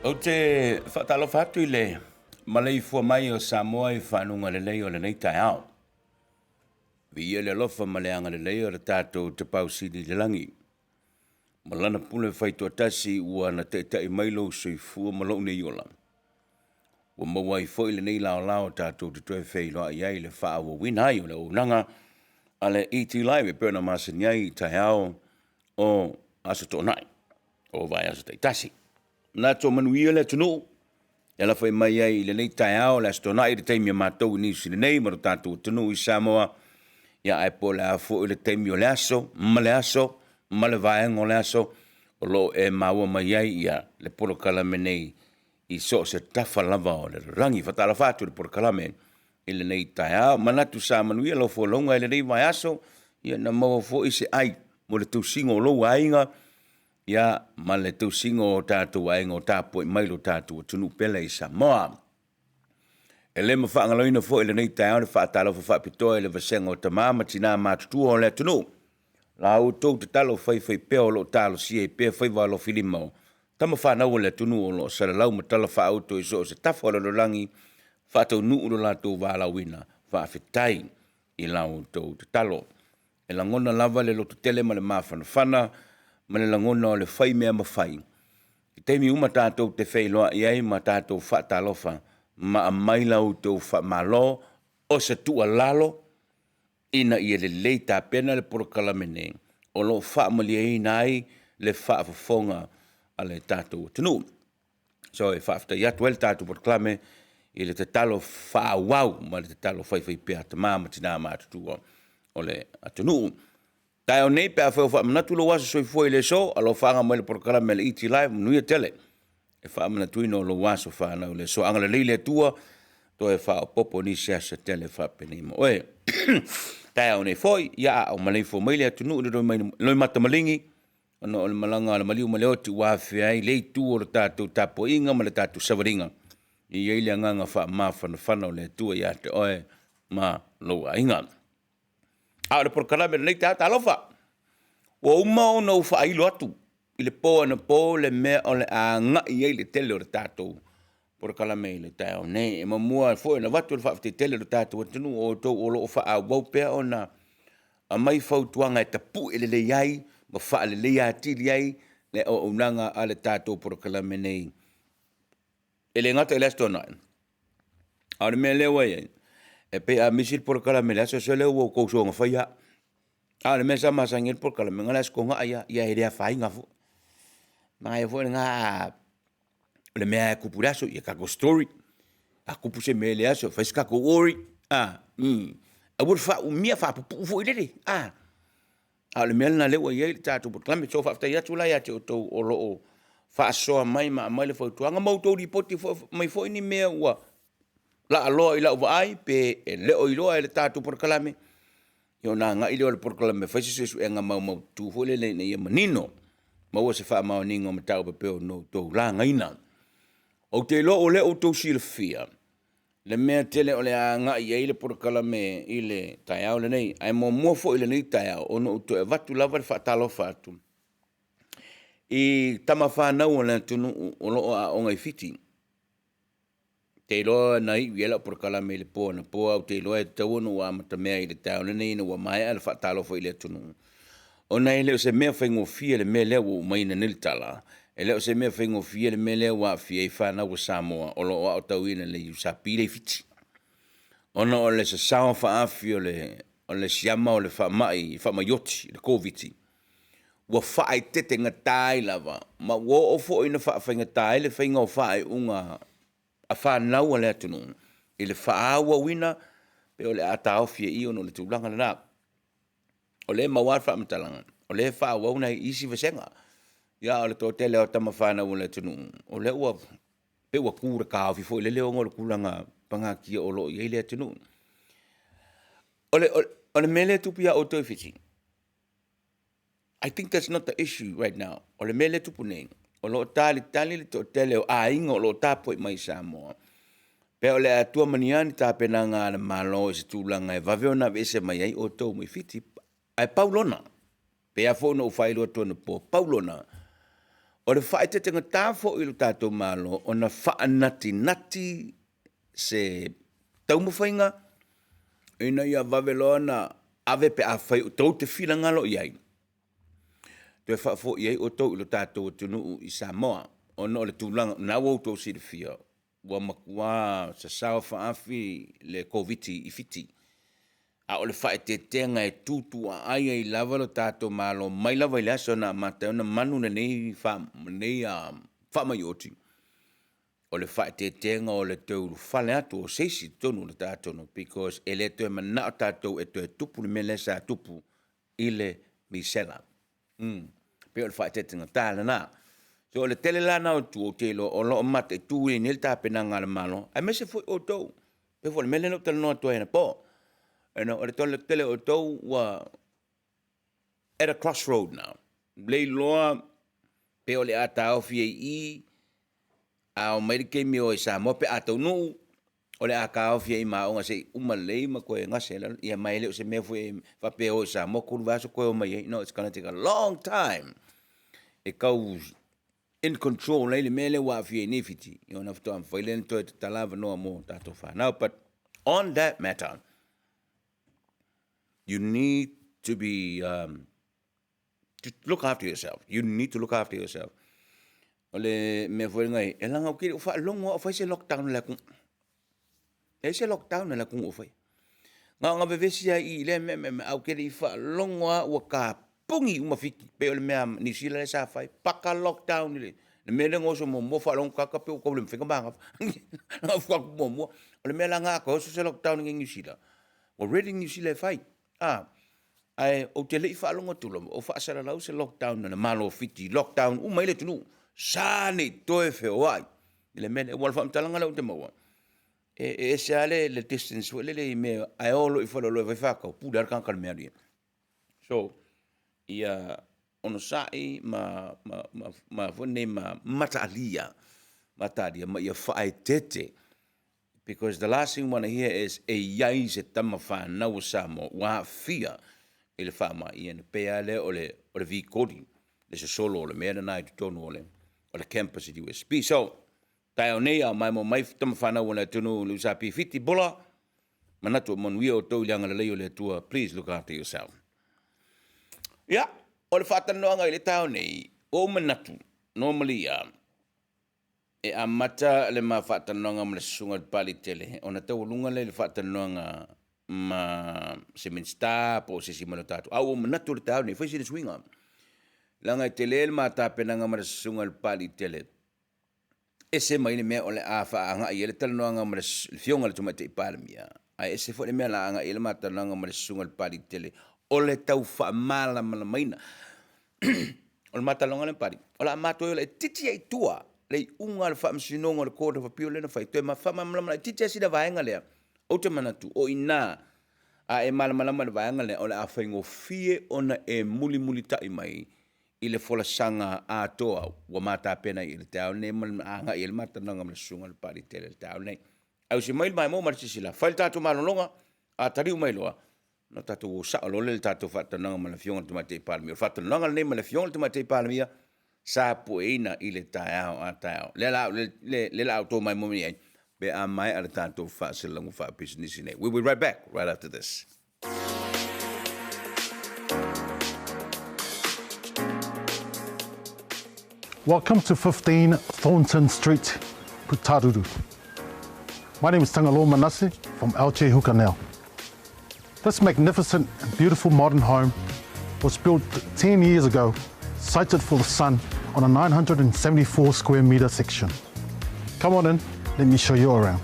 O te whatalo whatu I le malei fua mai o Samoa I whanunga le lei o le nei tai au. Vi le lofa maleanga le lei o le tātou te pau sidi le langi. Malana pule whaitua tasi ua na te tai mailo sui fua malo ne iola. Ua mawai foi le nei lao lao tātou te toe whei loa iai le wha awa winai o le unanga a le iti lai me pēna masan iai tai au o aso tō nai. O vai aso tai tasi. Nā tō manuia le tunu, e la whai mai ai le nei tai au, le asto nai le teimi a mātou ni si le nei, maro tātou tunu I Samoa, ia ai po le a fo I le teimi o le aso, ma le vaenga o le aso, o lo e maua mai ai ia le poro kalame nei I so se tafa lava o le rangi, whatala whātu le poro kalame I le nei tai au, manatu sa manuia lo fo longa I le nei vai aso, ia na maua fo I se ai, mo le tausinga o lo ainga, ia ma le tausinga o tātou ainga o tāpoi mailo tātou tunu pele I Samoa. E le ma whaangaloina fo I le nei tai au le whaatalo fa whapitoa I le vasenga o tamama tina mātutua o le tunu. La au tau te talo whai peo lo talo si e peo whai walo filimau. Tama whanau o le tunu o lo saralau ma tala whaauto I so se tafa o le rangi whaatau nuu lo lātou wāla wina whaafetai I lau tau te talo. E la ngona lava le loto tele ma le mawhanawhana ma le langona o le whai mea mawhai. I teimi uma tātou te whai loa iai ma tātou whaatalofa ma a maila o tau wha malo o se tua lalo ina I le leita pena le porokalamene o lo wha malia I nai le wha fafonga a le tātou tunu. So e wha afta iatu el tātou porokalame I le te talo wha wau ma le te talo whai pea te māma tina mātutua o le atunu. Tai o nei pea whao whaamnatu lo waso soi fwoi le so, alo whaanga mai le porokala me le iti live, nuia tele. E whaamnatu ino lo waso whaanau le so, anga le leile tua, to e whao popo ni siasa tele whapeni mo. Oe, tai o nei fwoi, ia au malei fwo mai le atunu, loi mata malingi, ano o le malanga le maliu male oti wawhiai, lei tu o le tātou tapo inga, ma le tātou savaringa. I eile anganga wha mawhana whanau le tua ia te oe, ma loa inga. A le porokala me nei ta alofa. O uma o no fa ilo atu. I le po na po le me o le a nga I le tele o le tatou. Porokala me le tai o nei. E mamua fo na watu le fa te tele o le tatou. Tunu o to o lo fa a wau pea o na a mai fautuanga e tapu e le iai. Ma fa le lea tili ai. Le o unanga a le tatou porokala me nei. E le ngata le asto nai. A le me lewa iai. E pe a misil por kala me laso se le o ko so nga faya a le mesa masangir por kala me ngala sko nga ya ere fa nga fu ma e fo nga le me a kupuraso ya ka go story a kupuse me le aso fa ska ko ori a bur fa u mia fa pu fo ile a le me na le wa ye ta tu por kala me so fa ta ya tu la ya to o lo fa so mai ma le fo tu nga mo to di poti fo mai fo ni me wa la aloa I la uvaai pe e leo iloa e le tātou porkalame. Io nā ngā iloa le porkalame whaisi sesu e ngā mau tu hole le ia manino. Maua se wha mau ningo ma tau pepeo no tau la ngaina. O te lo o le o tau si le fia. Le mea tele o le a ngā I le porkalame I le tai au le nei. Ai mua fo I le nei tai au o no to e vatu lava le whaatalo whaatu. I tama whanau o le tunu o lo a o ngai fiti. Te loa nei wiela por kala me le po na po au te loa e tau no wa mata mea I le tau nei no wa mai al fatalo fo I le tunu. O nei le se mea whaingo fia le me le o mai na nil tala. E le se mea whaingo fia le me le wa fia I whana wa Samoa o lo o tau ina le yusa pile fiti. Ona o le se sao wha afi o le siama o le wha mai yoti, le koviti. Wa whaai tete ngatai lava. Ma wo o fo ina wha whainga tai le whainga o whaai unga a whanau a le atunu. I le whaawa wina, pe o le atao fia I ono le tūlanga le nā. O le mawar whaamatalanga. O le whaawa una I isi vasenga. Ia o le tō tele o tama whanau le atunu. O le ua, pe ua kūra kāwhi fo I le leo ngolo kūranga pangakia o lo I le atunu. O le mele tupia o toi fiti. I think that's not the issue right now. O le mele tupu nei. O lo tali le to tele o a inga o lo tapo I mai Samoa. Pe o le atua maniani ta pena ngā le malo se tūlanga e vaveo na vese mai ai o tau mai fiti. Ai paulona. Pe a fono o whailo atua na po paulona. O le whae te tenga tāwho i lo tātou malo, o na whaanati se taumawhainga, ina ia waweloa na ave pe a whai o tau te whila ngalo i ai. Te whaafo i ai o tau i lo tātou tunu i Samoa, o no le tūlanga, na wau tau si le whia, wa makua sa sao whaafi le COVID i fiti. A o le whae te tenga e tūtu a ai ai lava lo tātou malo, mai lava i laso na matau na manu na nei whamai oti. O le whae te tenga o le tau whale atu o seisi tonu le tātou no, because e le tau mana o tātou e tau tupu le mele sa tupu i le misela. Pe o le whae te tenga tāla na. So o le tele lana o tu o te lo, o lo o mata e tu e nil tāpenanga le malo, ai mese fui o tau. Pe fo le mele no tala noa tua ena po. And o le tele o tau wa at a crossroad now. Lei loa pe o le ata au fie I a o mai ke mi o sa mo pe ata no o le aka au fie I ma o se uma lei ma ko nga se la ia mai le o se me foi fa pe o sa mo ku va so ko mai no it's going to take a long time. E kau in control le mele wa fie ni fiti. You know to am failen to talava no mo tato fa. Now but on that matter you need to be, to look after yourself. You need to look after yourself. Ole me foi ngai, e langa o ki o fa longo o fa se lockdown la kung. E se lockdown la kung o fa. Nga bevesi I le me au ke I fa longo o ka pungi uma fiki pe ole me ni sila sa fa paka lockdown le. Le me le ngoso mo fa long ka pe ko le finga banga. Nga fa mo ole me langa ko se lockdown ngi sila. Already ni sila fa. Ai o te lei whaalonga tula, o whaasara lau se lockdown na malo fiti, lockdown, mai le tunu, sa nei toe wheo ai. Le mene, wala whaamtalanga lau te maua. E se ale le distance, le me ai olo I whalolo e whakau, pūdar kankar mea ria. So, ia ono sai ma whone ma matalia, ma ia whae tete. Because the last thing we want to hear is e iai se tama whanau Samoa, wa fia I le whaama I ene pea le o le vikori, le se solo o le mea nai tutonu o le campus I USP. So, tai o nei au mai mo mai tama whanau o le tunu le usapi fiti bola, manatu o monuia o tau lianga le leo le tua, please look after yourself. Yeah, o le whatanoanga I le tau nei, o manatu, normally e amata le ma whatanonga ma le sunga pali tele. O na tau lunga le whatanonga ma se minsta po se simano tatu. Au o manatu le tau ne, whai si le swinga. Langa I tele le ma tapenanga ma le sunga pali tele. E se mai le mea o le awha anga I le talanoanga ma le fionga le tumate I palamia. Ai e se fo le mea la anga I le ma talanoanga ma le sunga pali tele. O le tau wha mala maina. O le ma talanoanga le pali. O la mato le titi ai tua. Le unga le whaamsinonga le kōta whapio lena whai. Toi ma whamamlama le titi asida vaenga lea. O te manatu, o ina. A e malamalama le vaenga lea. O le a whaingo fie ona e muli tai mai. I le fola sanga a toa. Wa mata pena I le tau nei. Anga I le mata nanga ma le sunga le pari tele le tau nei. Au si mail mai mo marisi sila. Whai le tātou malolonga. A tariu mai loa. No tātou o saa lole le tātou whatananga ma le fionga le tumatei palamia. Whatananga le nei ma le fionga le tumatei palamia. Sa pueina I le taeao a taeao. Le lau tō mai momi ai. Be a mai a le tātou whaasilangu whaapisinisi nei. We'll be right back, right after this. Welcome to 15 Thornton Street, Putaruru. My name is Tangalo Manase from Alche Hukaneo. This magnificent and beautiful modern home was built 10 years ago, sited for the sun on a 974 square meter section. Come on in, let me show you around.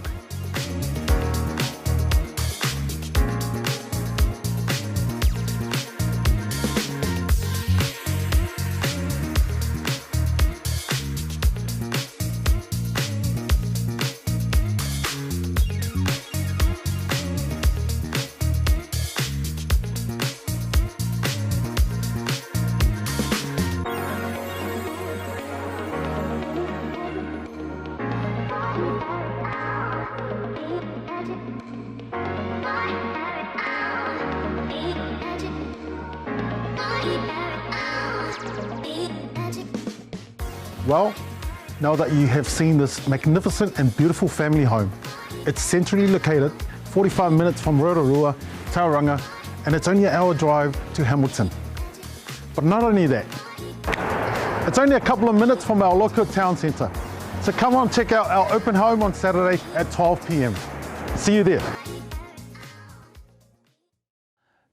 Well, now that you have seen this magnificent and beautiful family home, it's centrally located, 45 minutes from Rotorua, Tauranga, and it's only an hour drive to Hamilton. But not only that, it's only a couple of minutes from our local town centre. So come on, check out our open home on Saturday at 12 p.m. See you there.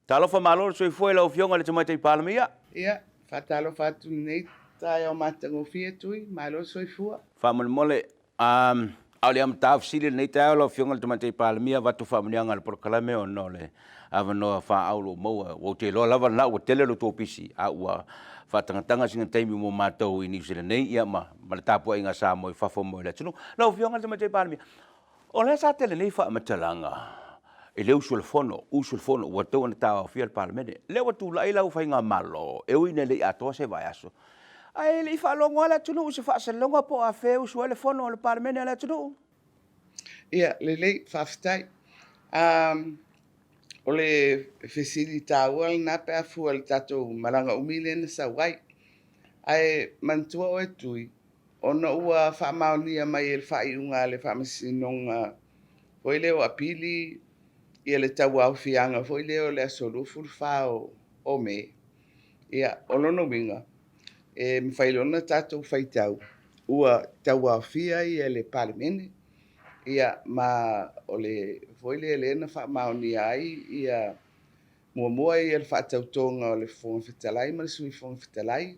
Talofa malo so foi la ofionga le tamai palamia. Ia, fatalo fatu nei tai o matango fia tui, malo soifua. Mole au le am taf sile nei tai la ofionga le tamai palamia watu famanianga le proklame o no le avano fa aulo mo o te lo lava na o tele lo topisi a ua fatanga singa taimi mo matou ini sile nei ia ma le tapu inga sa mo fafo mo le tunu la ofionga le tamai palamia. O le sa tele nei fa matalanga. E leu sul fono o tau na tau fia al parlamento le o tu la ila u fainga malo e o ine le ato se vai aso ai le fa longo ala tu no se fa se longo po a fe u su le fono al parlamento ala tu no Ia, le faftai. O le facilita wal na pe afu al tato malanga umile na sa wai. Ai mantua o tui. Ona ua fa maonia mai el fa iunga le fa masinonga. Foi le o apili ia le tau au fianga foi leo le asolu fulfa o me. Ia, olono winga. E mwhailona tātou whaitau. Ua tau au fia ia le palimene. Ia, ma ole foi le lena wha maoni ai ia mua ia le whaatautonga o le fonga whitalai, ma le sui fonga whitalai.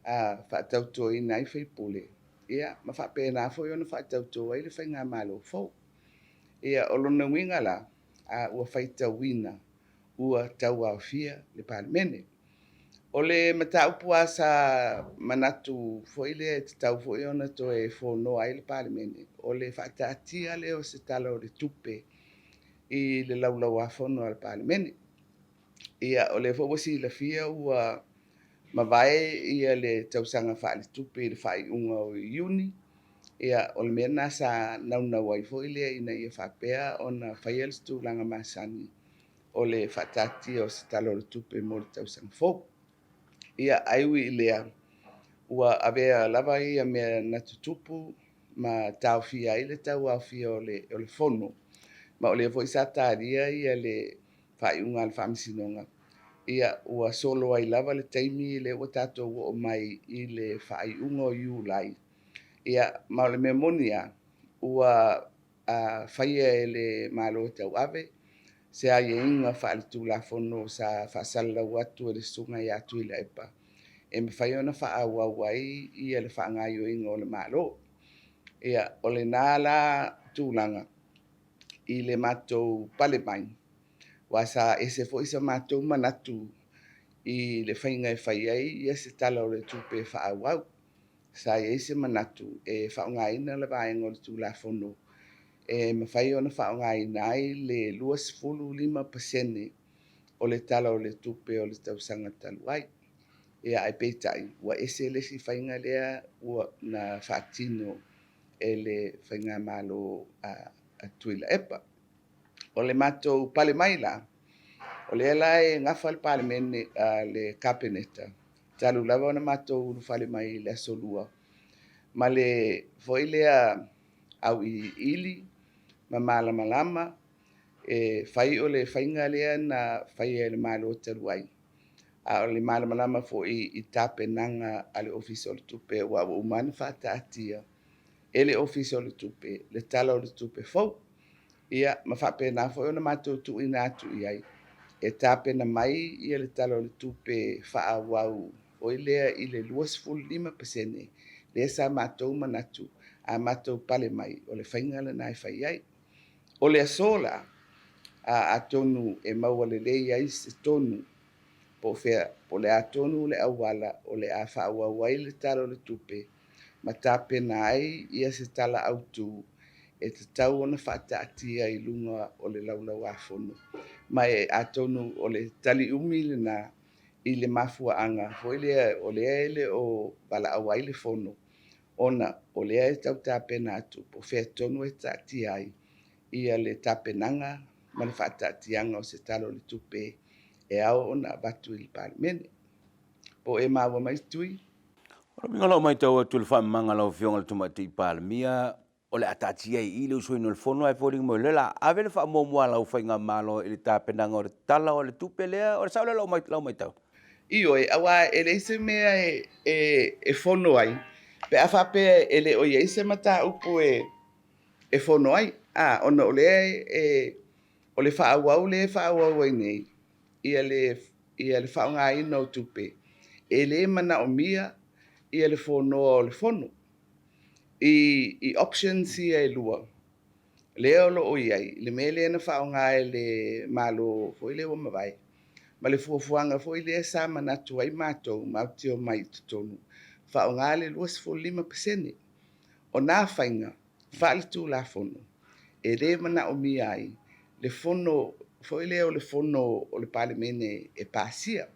Whaatautoa i nai whaipule. Ia, ma whapena foi ona whaatautoa i le whainga malo fau. Ia, olono winga la. Ua whaitauina, ua tau au fia le palimene. O le mataupu asa manatu foi le te tau foi ona to e whono ai le palimene. O le whaatatia le o se tala o le tupe i le laulau a whono al palimene. Ia o le whawasi la fia ua mawai ia le tausanga wha le tupe i le whai unga o iuni. Ia o le mena sa naunau ai foi lea ina ia whapea o na whaiel stu langa masani o le whatati o se talo le tupe mo le tausanga fōk. Ia aiwi i lea ua avea lava ia mea natutupu ma tau fia i le tau au fia o le fono. Ma o le foi sa tāria ia le whaiunga al whamisinonga. Ia ua solo ai lava le taimi le ua tato o mai i le whaiunga o iulai. Ia maole memonia ua whaia e le malo tau ave se a inga whaalitu la fono sa whaasala watu e le sunga i atu i la epa. E me whaia ona wha awa wai i le whaangai o inga o le malo. Ia o le nāla tūlanga i le matou pale mai. Wa sa ese fo isa matou manatu i le whainga e whaia i se tala o le tupe wha awau. Sa e se manatu e whaongaina le vaenga o le tūla fono. E mawhai ona whaongaina ai le 25% o le tala o le tupe o le tausanga taluai. E ai peitai, ua ese le si whainga lea ua na whaatino e le whainga malo a tuila epa. O le matou pale mai la, o le ala e ngafa le pale mene le kapeneta. Talu lava ona matou ulu whale mai le asolua. Ma le foi lea au i ili, ma malama, e whai o le whainga lea na whai e le malo taluai. A o le malama foi i tape nanga a le ofisa o le tupe wa umana whataatia. E le ofisa o le tupe, le tala o le tupe fau. Ia, ma whapena foi ona matou tu ina atu iai. E tape na mai ia le tala o le tupe wha wau. O ilea i le 25% le sa matou manatu a matou pale mai o le whaingala nai whai ai. O le asola a tonu e maua le lei ai se tonu po fea po le a tonu le awala o le a whaua wai le tala o le tupe ma tape nai ia se tala autu e te tau ona whaataatia i lunga o le laulau a fono. Mai a tonu o le tali umi le na i le mafua anga. Foi lea o lea ele o bala awai le fono. Ona o lea e tau tāpena atu. Po fea tonu e tāti ai. Ia le tāpenanga ma le whaatatianga o se talo le tupe. E au ona batu i le palimene. Po e maua mai tui. O minga lo mai tau tu le fa manga lo fionga le tomati palmia o le atatia I le usoi no le fono ai fori mo le la ave le fa mo mo la ufainga malo i le tapenanga o le tala o le tupelea o le saule lo mai tau. Io awa ele se mea e fono ai. Pe afa pe ele o ye se mata upu e fono ai. Ah, ona o le fa au ai nei. Ia le fa nga I no tupe. Ele mana o mia ia le fono o le fono. I options ia e lua. Leo lo o iai, le mele na fa nga le malo foi le o mawai. Ma le fuafuanga foi le sa manatu ai matou mautio mai tutonu. Whaonga le luas fo 5%. O nā whainga, whaale tū la fono. E re mana o mi ai, le fono, foi le o le fono o le palemene e pasia.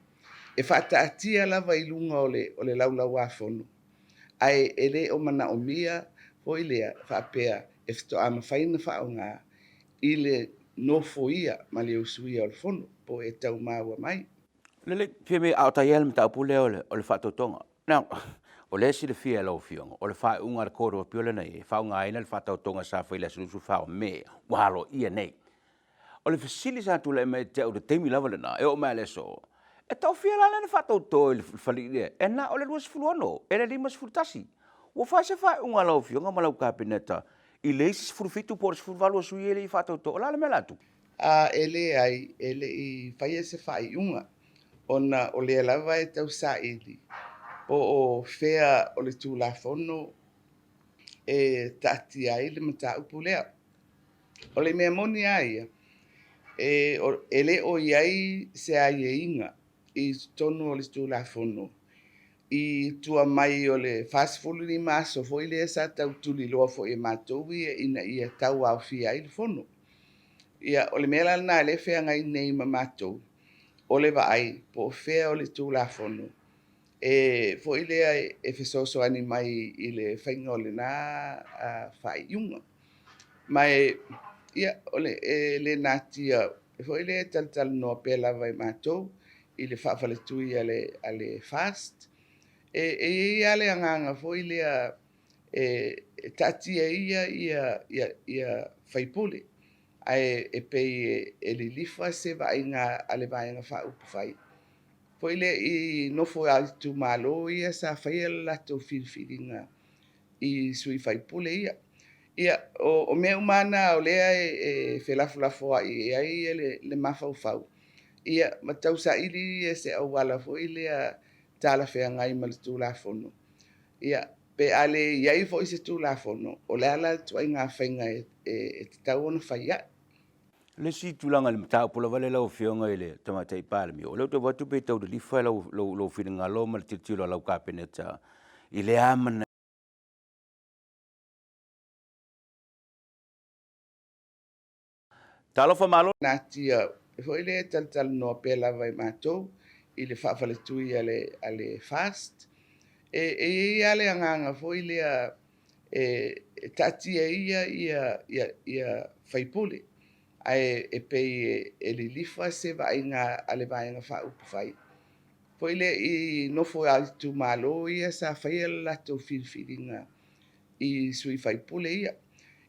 E whaataatia lava I lunga o le laulau a fono. Ai e re o mana o mia, foi lea whaapea e fito ama whaina whaonga I le nofo ia ma le usuia o le fono, po e tau maua mai. Le fie me au tai el mta pule o le fa totonga. Now, o le si le fie lo fionga, o le fa unga le koro piole nei, fa unga ina le fa totonga sa fa ile su fa o me, walo ia nei. O le fasili sa tu le me te o de temi lava le na, e o mai le so. E tau fie la le fa toto le fali le, e na o le luas fuluano, e le limas fultasi. Wo fa se fa unga lo fionga ma lau kapineta, I le isi fulfitu por se fulvalo su ele I fa toto, la le me la tu. Ele ai, ele I whaia se whai unga. Ona o le lava e tau sa ili. O fea o le tūlafono e tati ai le mata upu lea. O le mea moni ai, ele o iai se ai e inga I tonu o le tūlafono. I tua mai o le fasfulu ni maso fo ile sa tau tuli loa fo e matou ina ia tau au fia I le fono. Ia o le mea na le fea ngai nei ma matou. O le vai po fea o le tūlafono. Fo ile e fesoso ani mai I le whainga o le nā whaiunga. Mai ia o le nātia fo ile tal no pela vai matou I le whawhaletui ale fast. Ia le anganga fo ile tatia ia whaipule. Ai e pei e li lifa se vainga ale vainga whaupu whai. Po ile I nofo ai tu malo ia sa whaia lato whiriwhiringa I sui whaipule ia. Ia o mea umana o lea e whelafulafo ai ai le mawhau whau. Ia matau sa ili e se au wala fo ile a tala whea ngai ma le tū la fono. Ia pe ale iai fo I se tū la fono o le ala tuai ngā whainga e te tau ona whaia. Le si tulanga le mata pola vale lau fionga ile tamata I palmi o le to watu pe tau de lifa lau firinga lo ma te tilo lau kapeneta ile amana talo fa malo Nā tia fo ile tal no pela vai matou I le whawhaletui ale fast. Ia le anganga fo ile a tatia ia whaipule. Ai e pei e li lifa se vainga ale vainga whaupu whai. Po ile I nofo ai tu malo ia sa whaia lato whiriwhiringa I sui whaipule ia.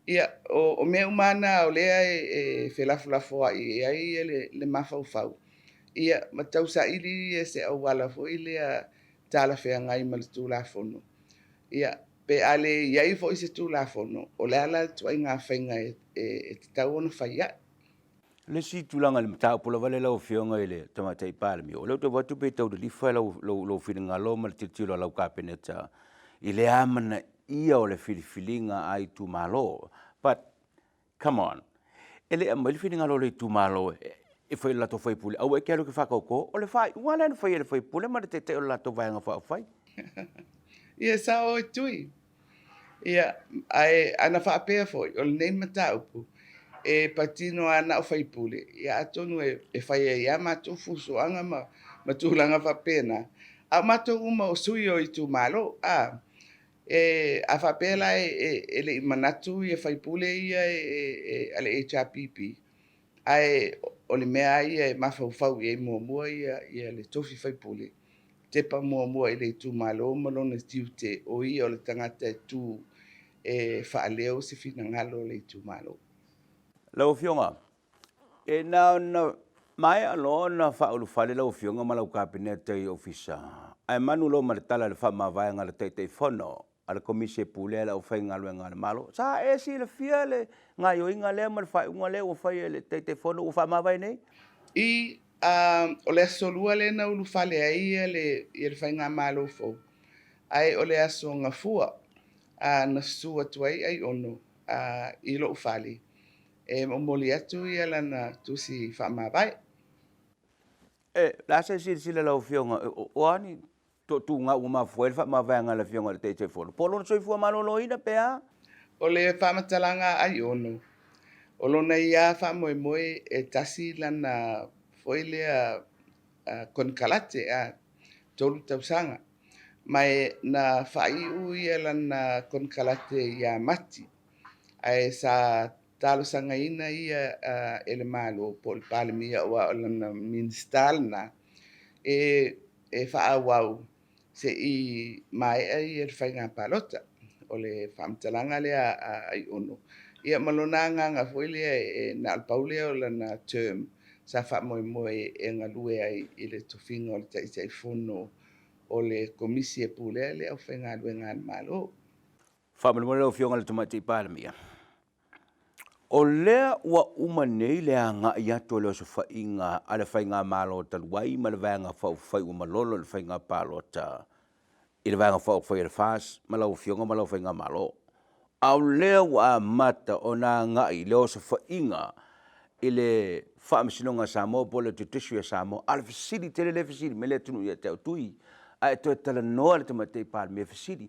Ia o mea umana o lea e whelafulafo ai ai le mawhau whau. Ia matau sa ili e se au wala fo ile a tala whea ngai ma le tūlafono. Ia pe ale iai fo I se tūlafono o le ala tuai ngā whainga e te tau ona whaia. le si tulanga le mata pola vale lau fionga ile tamata I palmi o le to watu pe tau de lifa lau firinga lo ma te tilo lau kapeneta ile amana ia o le filifilinga ai tu malo but come on ele amal filinga lo le tu malo e foi la to foi pule au e quero que fa koko o le fai wala no foi pule ma te la to vai nga fa fai Ia sa o tui. Ia ai ana whaapea foi o le nei mata upu. E patino ana o whaipule. Ia atonu e whaia ia matou fusoanga ma tūlanga whapena. A matou uma o sui o I tu malo. A whapea la e le manatu I whaipule ia ale HRPP. Ai o le mea ia e mawhauwhau ia I mua ia le tofi whaipule. te pa mua i le tūmalo ma lona tiu te o ia o le tangata e tū e whaaleo se finangalo le tūmalo. Lau fionga. E na mai alo na whaulu whale lau fionga ma lau kabinete i ofisa. Ai manu lo maritala le wha mawai ngā le teitei whono. Ala komisi e pule la o whai ngā lue ngā le malo. Sa e si le fia le ngā yo inga lea ma le whai unga lea o whai le teitei whono o wha mawai nei? I o le asolua le na ulu whale ai le whai ngā malo fo. Ai o le aso ngā fua na sua tuai ai ono i lo whale. E moli atu ia lana tusi wha mawai. E, lasa si sila lau fionga. O ani tu ngā uma fuel wha mawai ngā le fionga le teitei whono. Polo soi fua malo lo ina pea? O le whamatalanga ai ono. O lona ia whamoe e tasi lana foi lea konkalate a tolu tausanga. Mai na whai ia lana konkalate ia mati. Ai sa talo sanga ina ia ele malo pol palemia o lana minstal na e whaawau se i mai ai whainga palota o le whamtalanga lea ai ono. Ia malona ngā whoilea e na alpaulea o lana term sa whamoe e ngā lue ai i le tofinga o le taitei whono o le komisi e pulea lea o whainga lue ngā malo. Whamoe leo fionga le tomati palemia. O lea ua uma nei lea ngā i ato leo so whainga ale whainga malo taluai ma le vanga whai ua malolo le whainga palota. I le vanga whai le fas ma lau fionga ma lau whainga malo. Au lea ua mata o nā ngā i leo so whainga i le whaamisinonga Samoa po le tutishu ya Samoa ale fasiri tele le fasiri me le tunu ia teo tui a e toi tala noa le tamatei palemia fasiri.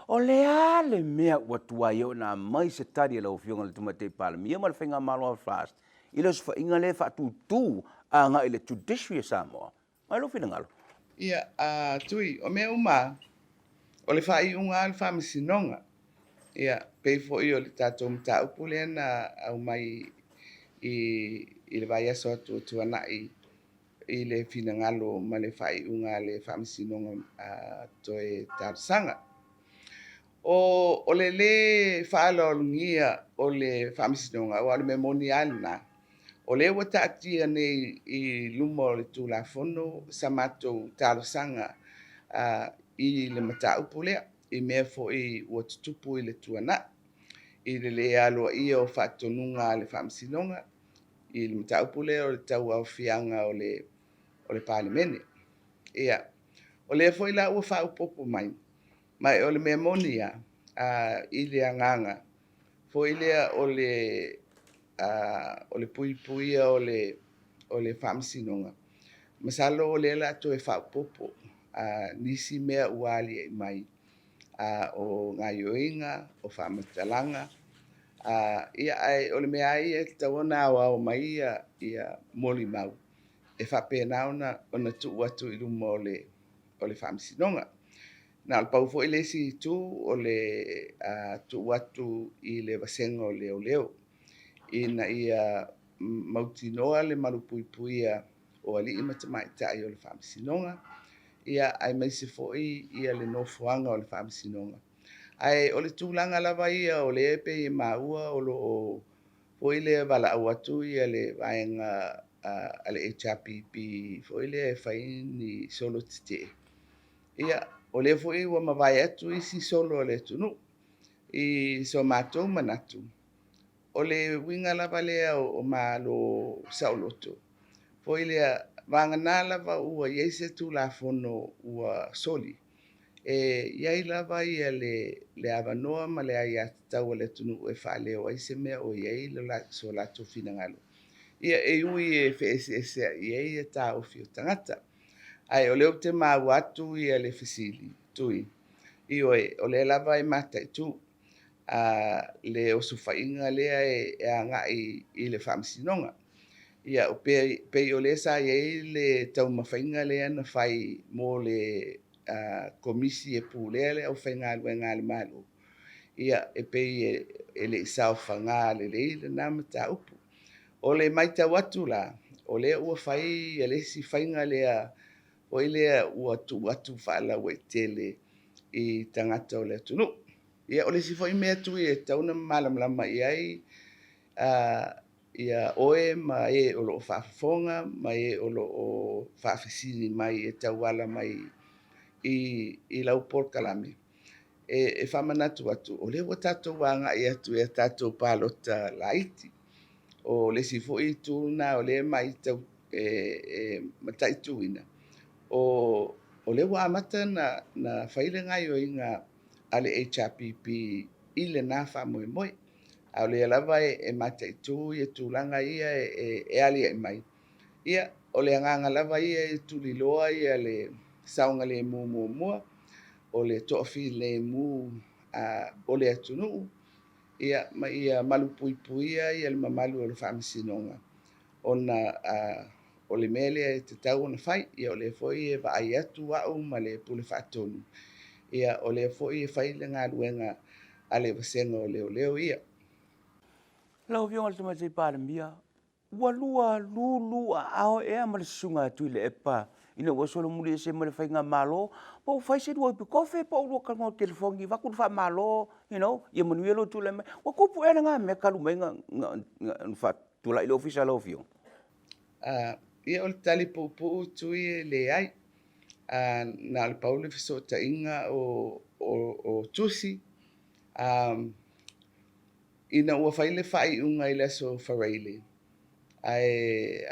O lea le mea ua tuai o nā mai se tari e lau fionga le tamatei palemia ma le whainga malo al fast. I leo so whainga le whaatutu a ngā i le tutishu ya Samoa. Mai lo whina ngalo. Ia, tui, o mea uma, o le whai unga al whaamisinonga. Ia, pei fo i o le tātou mta upu lea na au mai i le vai aso atu tuana i le finangalo ma le whai unga le whaamisinonga toe tārsanga. O le whaalolungia o le whaamisinonga o ale me moni alna. O le ua taatia nei i luma o le tūlafono sa mātou tārsanga i le mataupu lea. I mea fo i ua tutupu i le tuana. I le aloa ia o whaatonunga le whaamisinonga. I le mataupu lea o le tau au fianga o le palemene. Ia, o le fo i la ua whaupopo mai. Mai o le mea monia i le anganga. Fo i lea o le puipuia o le whaamisinonga. Masalo o le la to e whaupopo. Nisi mea uali e mai. O ngā yoinga, o whamatalanga. Ia ai, o le mea ai e tawana o mai ia moli mau. E whapenauna o na tu atu i luma o le whaamisinonga. Na alpau fo i le si tu o le tu atu i le vasenga o leo. Ina ia mautinoa le malupuipuia o ali ima tamaitai o le whaamisinonga. Ia ai maise fo ia le nofuanga o le whaamisinonga. Ai o le tūlanga lava ia o le epe i maua o lo fo i le wala au atu ia le vaenga ale HRPP fo i le whaini solo tite. Ia o le fo i ua mawai atu i si solo le tunu i so mātou manatu. O le winga lava lea o malo sauloto. Fo i lea vangana lava ua yeise tu la fono ua soli. Iai lava ia le avanoa ma le ai atau le tunu e whaleo ai se mea o iai le so lato finangalo. Ia e ui e wheese iai e tā ofi o tangata. Ai o leo te mau atu ia le fasili tui. I o le lava i mata i tu. Le o sufainga lea e anga i le whaamisinonga. Ia o pei o le sa iai le tau mawhainga lea na whai mō le komisi e pūlea le au whainga lue ngā le malo. Ia e pei e le isao whanga le leile nā mata upu. O le maita watu la, o le ua whai e le si whainga lea o ile ua tu fala we tele I tangata o le tunu. Ia o le sifo I mea tui e tauna malamlama I ai ia oe ma e o loo whaafonga, ma e o loo whaafisini mai e tauala mai I lau porkalame. E whamanatu atu, o le wa tātou wanga I atu e tātou pālota laiti. O le sifo I tūna o le mai tau mataituina. O le wa amata na whaile ngai o inga ale HRPP I le nā whamoe moe. A le alava e mataitu I tūlanga ia e ali e mai. Ia o le anganga lava ia e tuliloa ia le saunga le mua. O le tofi le mu o le atunu. Ia ma ia malupuipuia ia le mamalu o le whaamisinonga. Ona o le mele e te tau na whai, ia o le foi e vaai atu au ma le pule whaatonu. Ia o le foi e whai le ngā ruenga a le wasenga o leo ia. Lau vionga le tamate pāle mia. Walua lulu ao ea ma le sunga tui le epa. Ina ua solo muli se ma le whainga malo. Pa u whai se dua ipi kofe, pa u lua kalma o telefongi. Waku wha malo, ia manuelo tu le mai. Wa kupu ena ngā mea kalu mai ngā tula ilo ofisa lau vionga. Ia o le tali pupu tui e le ai. Na le paule fiso ta inga o tusi. Ina ua whaile whai unga I leso whareile. Ai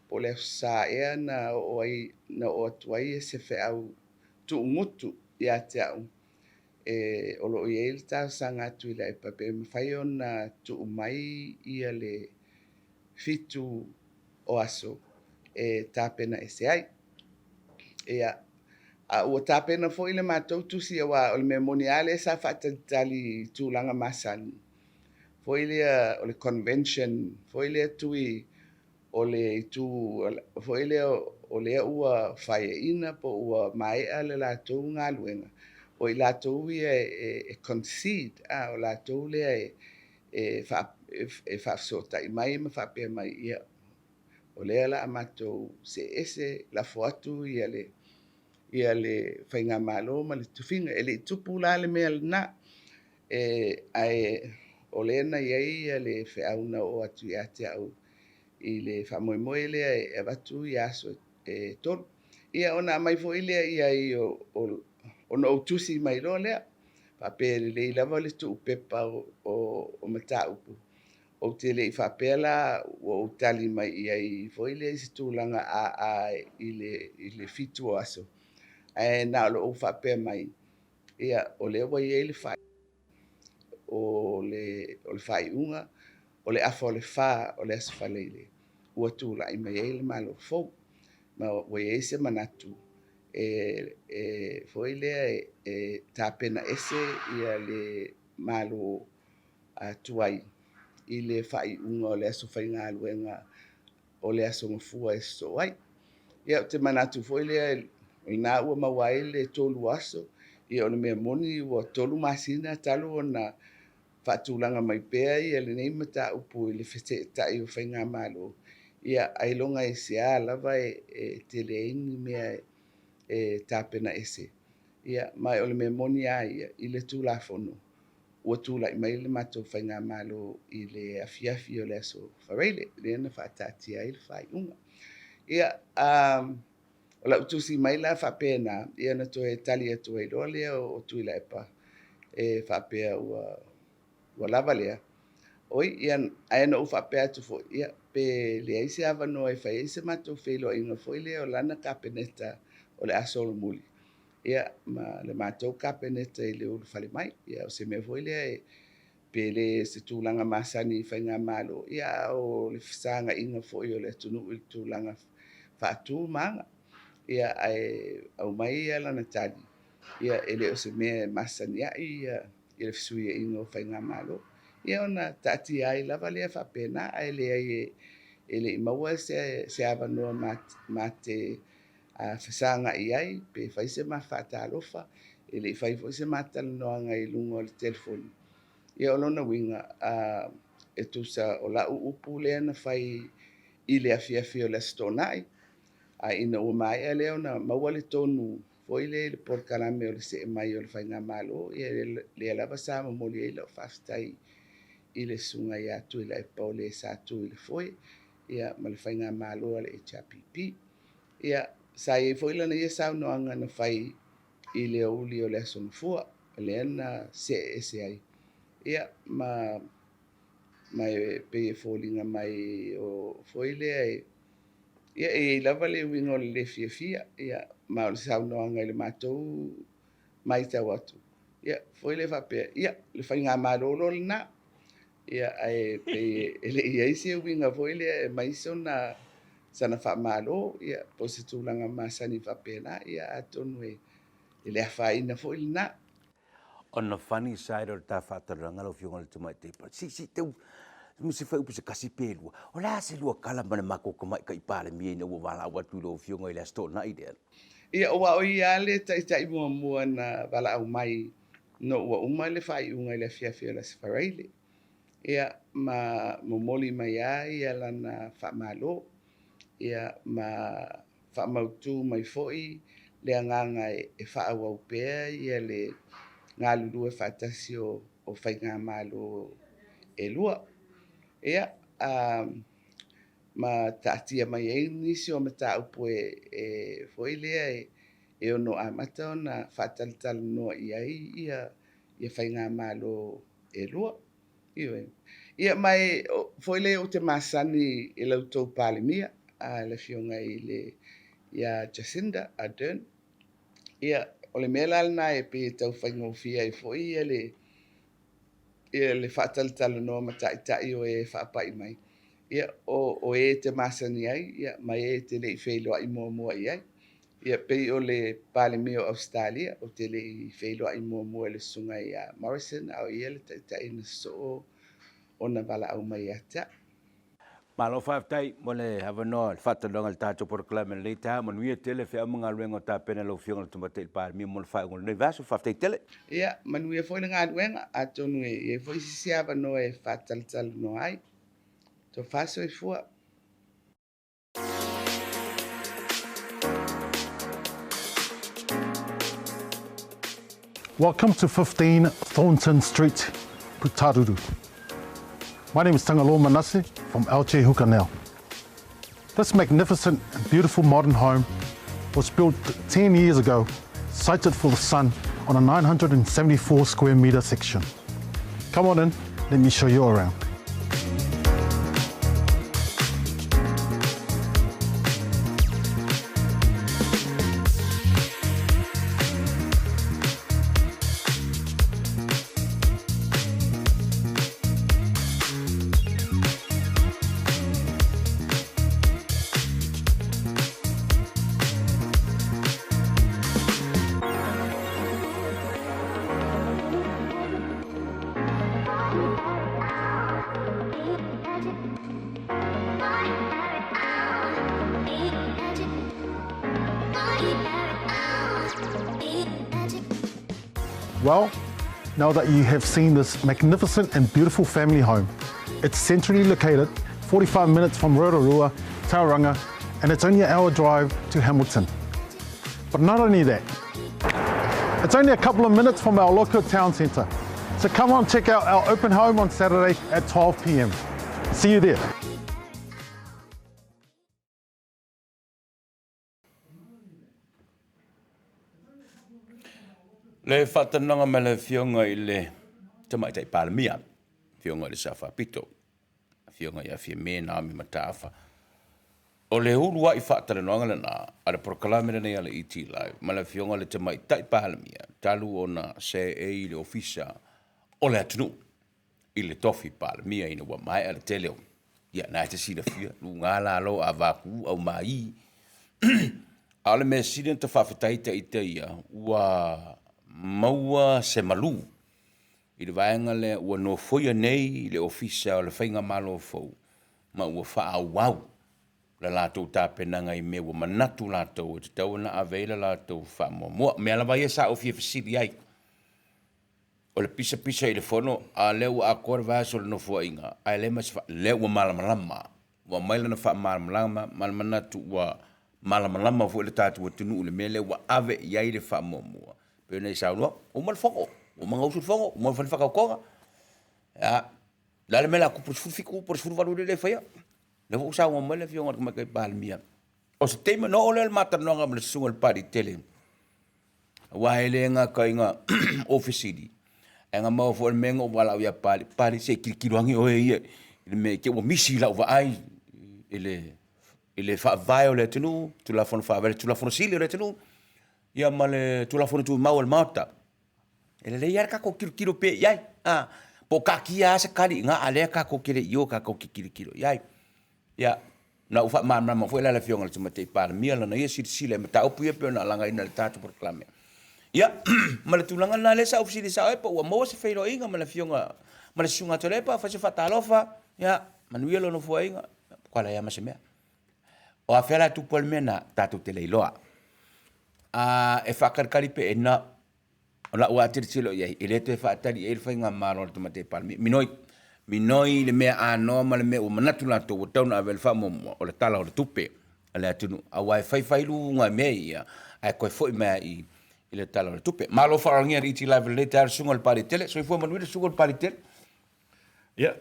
po le sa ea na o atuai e se wheau tu umutu I a te au. O lo I eil tau sanga atu I la e pape mwhai o na tu umai ia le fitu o aso e tāpena e se ai. Ia ua tāpena fo I le mātou tusi a wā o le memoniale sa whatatali tūlanga masani. Fo I lea o le convention, fo I lea tui o le tu, fo I lea o lea ua whaia ina po ua maea le lātou ngā luenga. O I lātou ia e concede, o lātou lea e whaafsota I mai ma whapea mai ia. O lea la amatou se ese la foatu ia le whainga malo ma le tufinga. E le tupu la le mea na o le na ia le whiauna o atu I ate au I le whamoemoe lea e watu I aso e tolu. Ia ona mai fo I lea ia I ona o tusi mai lo lea. Whapea le lava le tu upepa o mata upu. O te le I whapea la o tali mai ia I fo I lea I se tūlanga I le fitu o aso. Na lo o whapea mai. Ia o lea wa I le whai. O le whai unga. O le afa o le wha o le aso whaleile. Ua tūla I mai le malo fau. Ma wa I se manatu. Fo I lea tāpena ese ia le malo tuai. I le whai unga o le aso whai ngā luenga o le aso ngafua e so ai. Ia o te manatu fo I lea I nā ua mawai le tolu aso. Ia o le mea moni ua tolu masina talo o na whaatūlanga mai pēa ia le nei mata upu I le whete tai o whai ngā malo. Ia ailonga e se a lava te leini mea tāpena ese. Ia mai o le mea moni a ia I le tūla fono. Ua tūla I mai le matou whai ngā malo I le afiafi o le aso whareile. Le ana whaatati ai le whai unga. Ia o la utusi mai la whapea nā. Ia na toe tali atu ai loa lea o tui la epa. Whapea ua lava lea. Oi, ia aena o whapea atu fo. Ia pe lea isi awa noa e whai isi matou whilo inga fo lea o lana kapeneta o le aso o muli. Ia ma le matou kapeneta I le ulu whale mai. Ia o se mea fo lea pe le se tūlanga masani I whai ngā malo. Ia o le fisanga inga fo o le tunu I tūlanga whaatu maanga. Ia au mai ia lana tali. Ia ele o se mea masani ia I le fisui inga o whai ngā malo. Ia ona tati ai lava lea whapena ai lea ele I maua se awa noa mate whasanga I ai pe whaise ma whaatalofa ele I whaifo se matala noa ngai lungo le telefoni. Ia olona winga tusa o la upu lea na whai I le afiafi o le stonai. a ina ua mai a leo na maua le tonu foi le porkalame o le se mai o le whainga malo ia le alava sa mamoli e lau whaftai i le sunga i atu i la e pau le sa atu i le foi ia ma le whainga malo le HRPP ia sa i foi lana ia sa unoanga na whai i le uli o le asonfua le ana se ai ia ma mai pe fōlinga mai o foi le ia e lava le winga o le fia ia ma o le saunoanga i le mātou mai tau atu ia foi le whapea ia le whainga malolo lana ia ai pe ele ia isi winga foi le mai sona sana whamalo ia po se tūlanga masani whapea na ia atonu e le awhaina foi lana. On the funny side o ta whataranga lo fionga le tumai te pa. Si teu musi fai upuse kasi pelu. O la se lua kala mana mako ko mai kai pale mi na wala watu lo fionga ile sto na ide. Ia ua o ia le tai mua na wala au mai no ua uma le whai unga le fia la sefaraile. Ia ma momoli mai a ia lana whamalo. Ia ma whamautu mai foi le anganga e whaau au pēr ia le ngā lulu e whaatasi o whainga malo e lua. Ia, ma tātia mai e nisi o mata upo e foi lea e ono amata o na whaatalitala noa ia whainga malo e lua. Ia mai foi lea o te masani e lau tau palemia a le fionga i le ia Jacinda Ardern. Ia o le mea lalna e pe tau whaingofia i foi ia le whaatalitala noa mataitai o e whaapai mai. Ia o e te masani ai, ia mai e te lei whailoa i mua i ai. Ia pei o le palemia o Australia o te lei whailoa i mua le sunga i a Morrison au ia le taitai na so o na wala au mai ata. Malo whaftai mo le hawa noa whatalonga le tātou porklame le tā manuia tele whea mga luenga o tā pena lau fionga le tumate il pārmi mo le whaengo le vaso whaftai tele. Ia manuia foi le ngā luenga a tonu e foi sisiava no e whatalitala no ai. To faso e fua. Welcome to 15 Thornton Street, Putaruru. My name is Tangalo Manase from LJ Hukanau. This magnificent and beautiful modern home was built 10 years ago, sited for the sun on a 974 square metre section. Come on in, let me show you around. Well, now that you have seen this magnificent and beautiful family home, it's centrally located, 45 minutes from Rotorua, Tauranga, and it's only an hour drive to Hamilton. But not only that, it's only a couple of minutes from our local town centre. So come on, check out our open home on Saturday at 12 p.m. See you there. Le whatananga me le fionga i le tamaitai palemia, fionga le Sawhapito, fionga ia fia me na mi matawha. O le hulua i whatananga le na, a le proklame nei ale iti live, ma le fionga le tamaitai palemia, talu o na se i le ofisa o le atunu, i le tofi palemia ina wa mai ale teleo. Ia nai te sida fia, lu ngala alo a vaku au mai. Ale me sida ta whawhetai te ite ia, ua maua se malu. I le vaenga le ua no foia nei le ofisa o le whainga malo fau. Ma ua wha au la lātou tāpenanga i me ua manatu lātou e te tau na aveila lātou wha mua. Mea la vai sa o fia fasiri ai. O le pisa i le fono a le ua a kore vaso le no fua inga. A le mas le ua malamalama. Ua maila na wha malamalama malamanatu ua malama fo le tatu tunu le mele wa ave ia ile fa momo pe nei sa no o mal foko o manga usul foko o mal fa ko ya la le mela ku por fiku por sur valu le fa ya le vo sa mo le fio ngor ka palmia o se tema no le mata no ngam le sungal pari tele wa ele nga ka nga officidi nga mo fo mengo wala ya pari se kiluangi o ye me ke o misi la va ai ele fa violate nu tu la fon fa tu la fon sili re nu ya male tu la fon tu mau el mata ele le yar ka ko kilo pe yai po ka kia se kali nga ale ka ko kile yo ka ko kilo yai ya na ufa ma fo la fiong le mate par mi la na ye sile mata o pu pe na langa ina tatu proclame ya male tu langa na le sa ofisi sa e po mo se feiro inga male fionga male sunga tolepa fa se fatalofa ya manuelo no fo inga kwala ya masemea o afela tu pol mena tatu teleiloa e fakarkari pe na la wa tirchilo ye ile te fa tali el fa nga maro to mate palmi minoi le me anormal me o manatu la to tona vel fa mo o le tala o le tupe ala tunu a wa fai lu nga me ia ai ko foi me i ile tala o le tupe malo fa ngia iti live later sungal pari tele so fo manuel sungal pari tele ya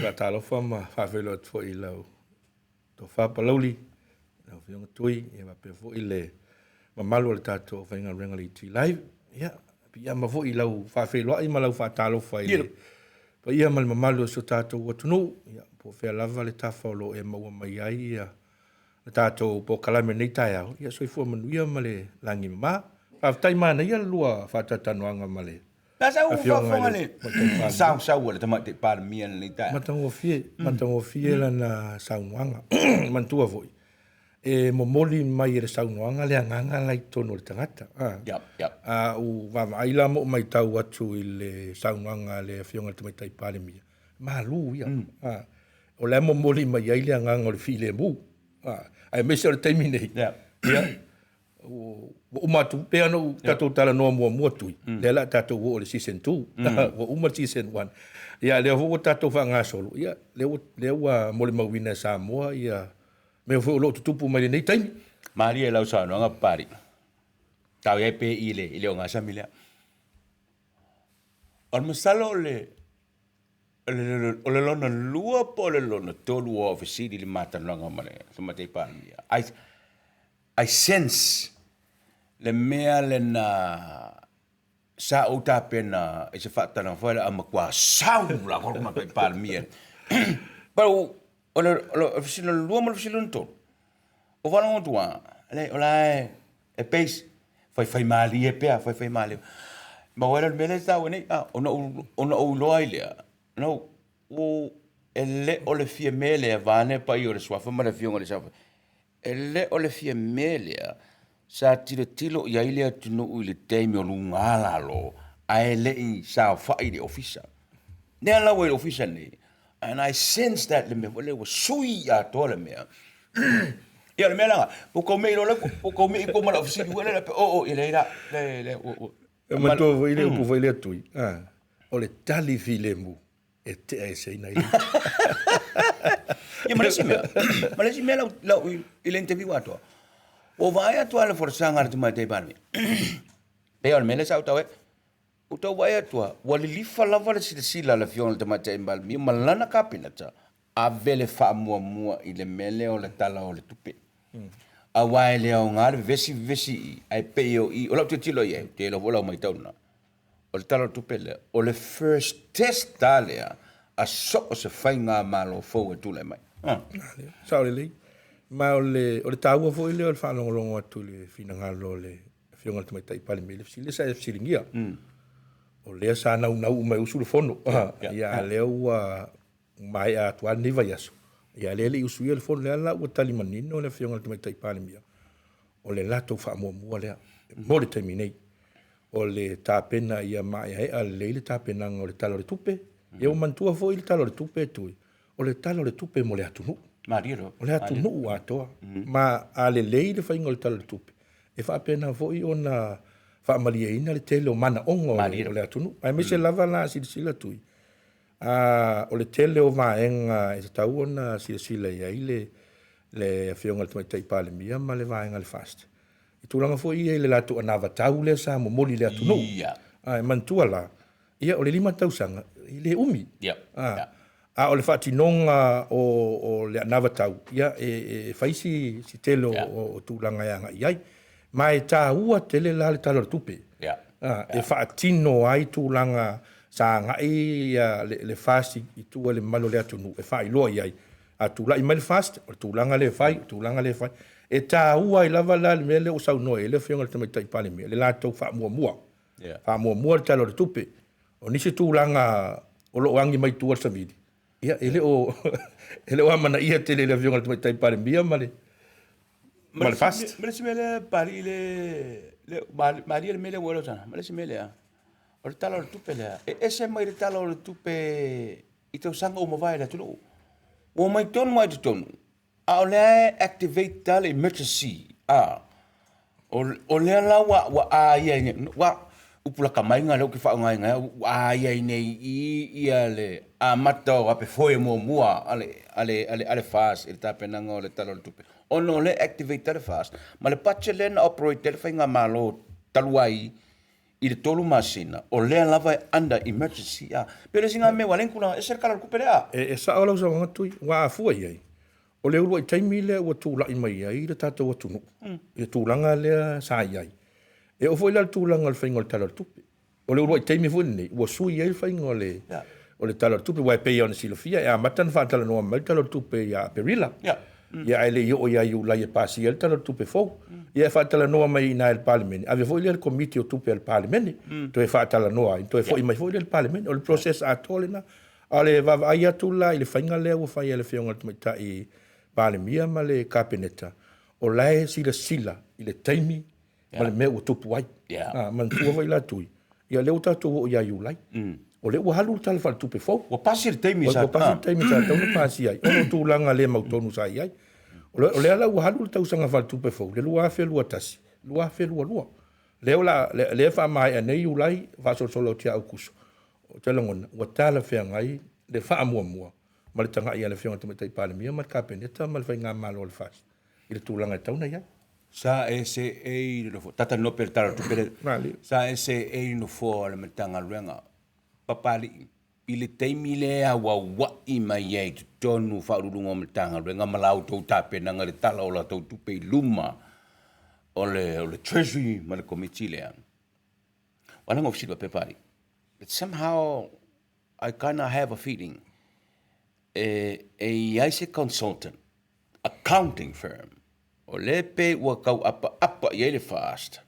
va talo fa ma fa velo fo i lau to fa paloli na fiong tui e va pe fo ile ma malo le tato fa nga renga ti live ya pia ma fo i lau fa velo ai ma lau fa talo fa ile pa ia mal ma malo so tato o tunu ya po fe lava le tafa lo e ma mai ai ya tato po kalame nei tai ya so fo manu ia ma le langi ma fa tai mana ia lua fa tatanuanga ma le na sa u fa fongale sa u le tamate par mien le tai matango fie la na sauanga mantua voi e mo moli mai le sauanga le nganga lai tono le tangata u va mai la mo mai tau atu le sauanga le fionga te mai par mia ma lu ia o le mo moli mai ai le nganga le file mu ai me se termine ia o matu pe ano tato tala no mo tui le la tato wo le season 2 wo uma season 1 ia le wo tato fa nga solo ia le wa mo le mawina sa mo ia me fo lo tupu mai nei time maria la sa no nga pari tau e pe ile nga sa milia al masalo le lona lua po le lona tolu office di mata no nga mane so mate pa I sense le mea le na sa o tapena e se fatta na fora a makwa sau la ko ma pe par mia pero o oficina lua mo oficina to o va no tua le ola e pes fai mali e pe fai mali ma ora le mele sta woni ona o lo ile no o ele o le fie mele va ne pa io le sua fa ma le fionga le sa ele o le fie melia sa tilo ia ile tunu ile temi o lunga lo a ele i sa fa ile official ne la we official ni and I sense that le me was sui a tole me ia le mela po ko me lo po ko me ko ma official wele o ile ira le ma to ile ko ile tui o le tali filemu e te ai sei nai ia malesi me la ile interview ato o vai atua le forsanga tu mai te bani pe al mele sa utawe uto vai atua wali lifa lava le sila le fion te mai te bani malana kapinata a vele fa mua ile mele o le tala o le tupe a vai le o ngar vesi ai pe i o la tilo ye te lo vola mai tauna o le tala o tupe le o le first test talia a so se fainga malo fo tu le mai Saole le. Ma o le tau fo ile o le whanongo atu le finangalo le fionga te mai tai pale me le fsile sa fsilingia. O lea sa nau mai usu le fono. Ia lea ua mai a tua niva yaso. Ia lea le usu ia le fono lea la ua tali manino o le fionga te mai tai pale mea. O le lato wha mua lea. Mo le taimi nei. O le tāpena ia mai a le le tāpena o le talo le tupe. Ia o mantua fo ile talo le tupe tui. O le talo le tupe mo le atunu. Mariro. O le atunu atoa. Ma a le le whainga o le talo le tupe. E wha apena foi o na wha amalia ina le tele o mana ongo o le atunu. Ai me se lava la sila tui. O le tele o vaenga e te tau o na sila ia ile le whionga le tamaita i pale mia ma le vaenga le fast. I tūlanga fo ia i le latu anava tau le sa mo moli le atu no. Ia. Ai mantua la. Ia o le 5 tausanga i le umi. Ia. A o le whaatinonga o le anava tau. Ia e whaisi si telo o tūlanga ianga iai. Ma e tā ua tele la le talo tupe. Ia. E whaatino ai tūlanga sa ngai le fast i tua le malo le atu nu. E whailoa iai. A tūla i mai le fast, o tūlanga le whai, tūlanga le whai. E tā ua i lava la le mea le o sau noe, le whionga le tamaitai pale mea, le lātou wha mua mua. Wha mua mua le talo le tupe. O nisi tūlanga o lo wangi mai tua sa vidi. Ia, ele o amana ia tele le whionga le tamaitai pale mea, ma le fast. Ma le si mele pari maria le mele walo sana, ma le si mele a. O le talo le tupe lea. E se mai le talo le tupe i tau sanga o mawai le tunu. O mai tonu mai tonu. A o lea activate tale emergency. O lea la wa a ia wa upula kamainga leo ki wha ngai wa ia nei ia le a mata o ape foe mua ale fast il tape nanga o le talo le tupe. O no le activate tale fast. Ma le patche le na operate tele whainga malo taluai i le tolu masina o lea lava under emergency pero singa me walenkula e serkala ku pelea e sa ola so ngatui wa fu ai o le ulu i taimi le o tula i mai ai le tata o tunu e tulanga le sa ai e o foi la tulanga le fainga tala tupe o le ulu i taimi fu ni o sui ai fainga le tala tupe wa pe ona silofia e amatan fa tala no mai tala tupe ya perila ia ele yo ia yu la pasi el tala tupe fo ia fa tala no mai na el parliament ave foi le comité o tupe el parliament to e fa tala no to e foi mai foi el parliament o le process a tolena ale va ia tula ile fainga le o fa ile fionga tmita i parliament ma le kabineta o lai sila ile taimi ma le me o tupu ai man tu vai la tui ia le o tatu o ia yu lai o le ua halu tala wha tupe fau. O pasi le teimi sa. O pasi le teimi sa, tau na pasi ai. Ono tūlanga le mautonu sa ai. O le ala ua halu tau sanga wha tupe fau. Le lua afe lua tasi. Lua afe lua. Leo la, le wha mai anei ulai, wha solo tia au kuso. O te langona, ua tala whea ngai, le wha mua. Ma le tanga ia le whionga tamatai pale mia, ma le kapeneta, ma le whai ngā malo le whas. I le tūlanga e tauna ia. Sa e se e no fo. Tata no per tala tupe. Sa e se e no fo le metanga luenga. Papali i le teimi lea wa i mai ai tonu whaururunga o me tanga renga malau tau tape nanga le tala o la tau tupe i luma o le treasury ma le committee lea. Wananga o fisitua pepari. But somehow I kind of have a feeling a ICE consultant, accounting firm, o le pe ua kau apa i ele fast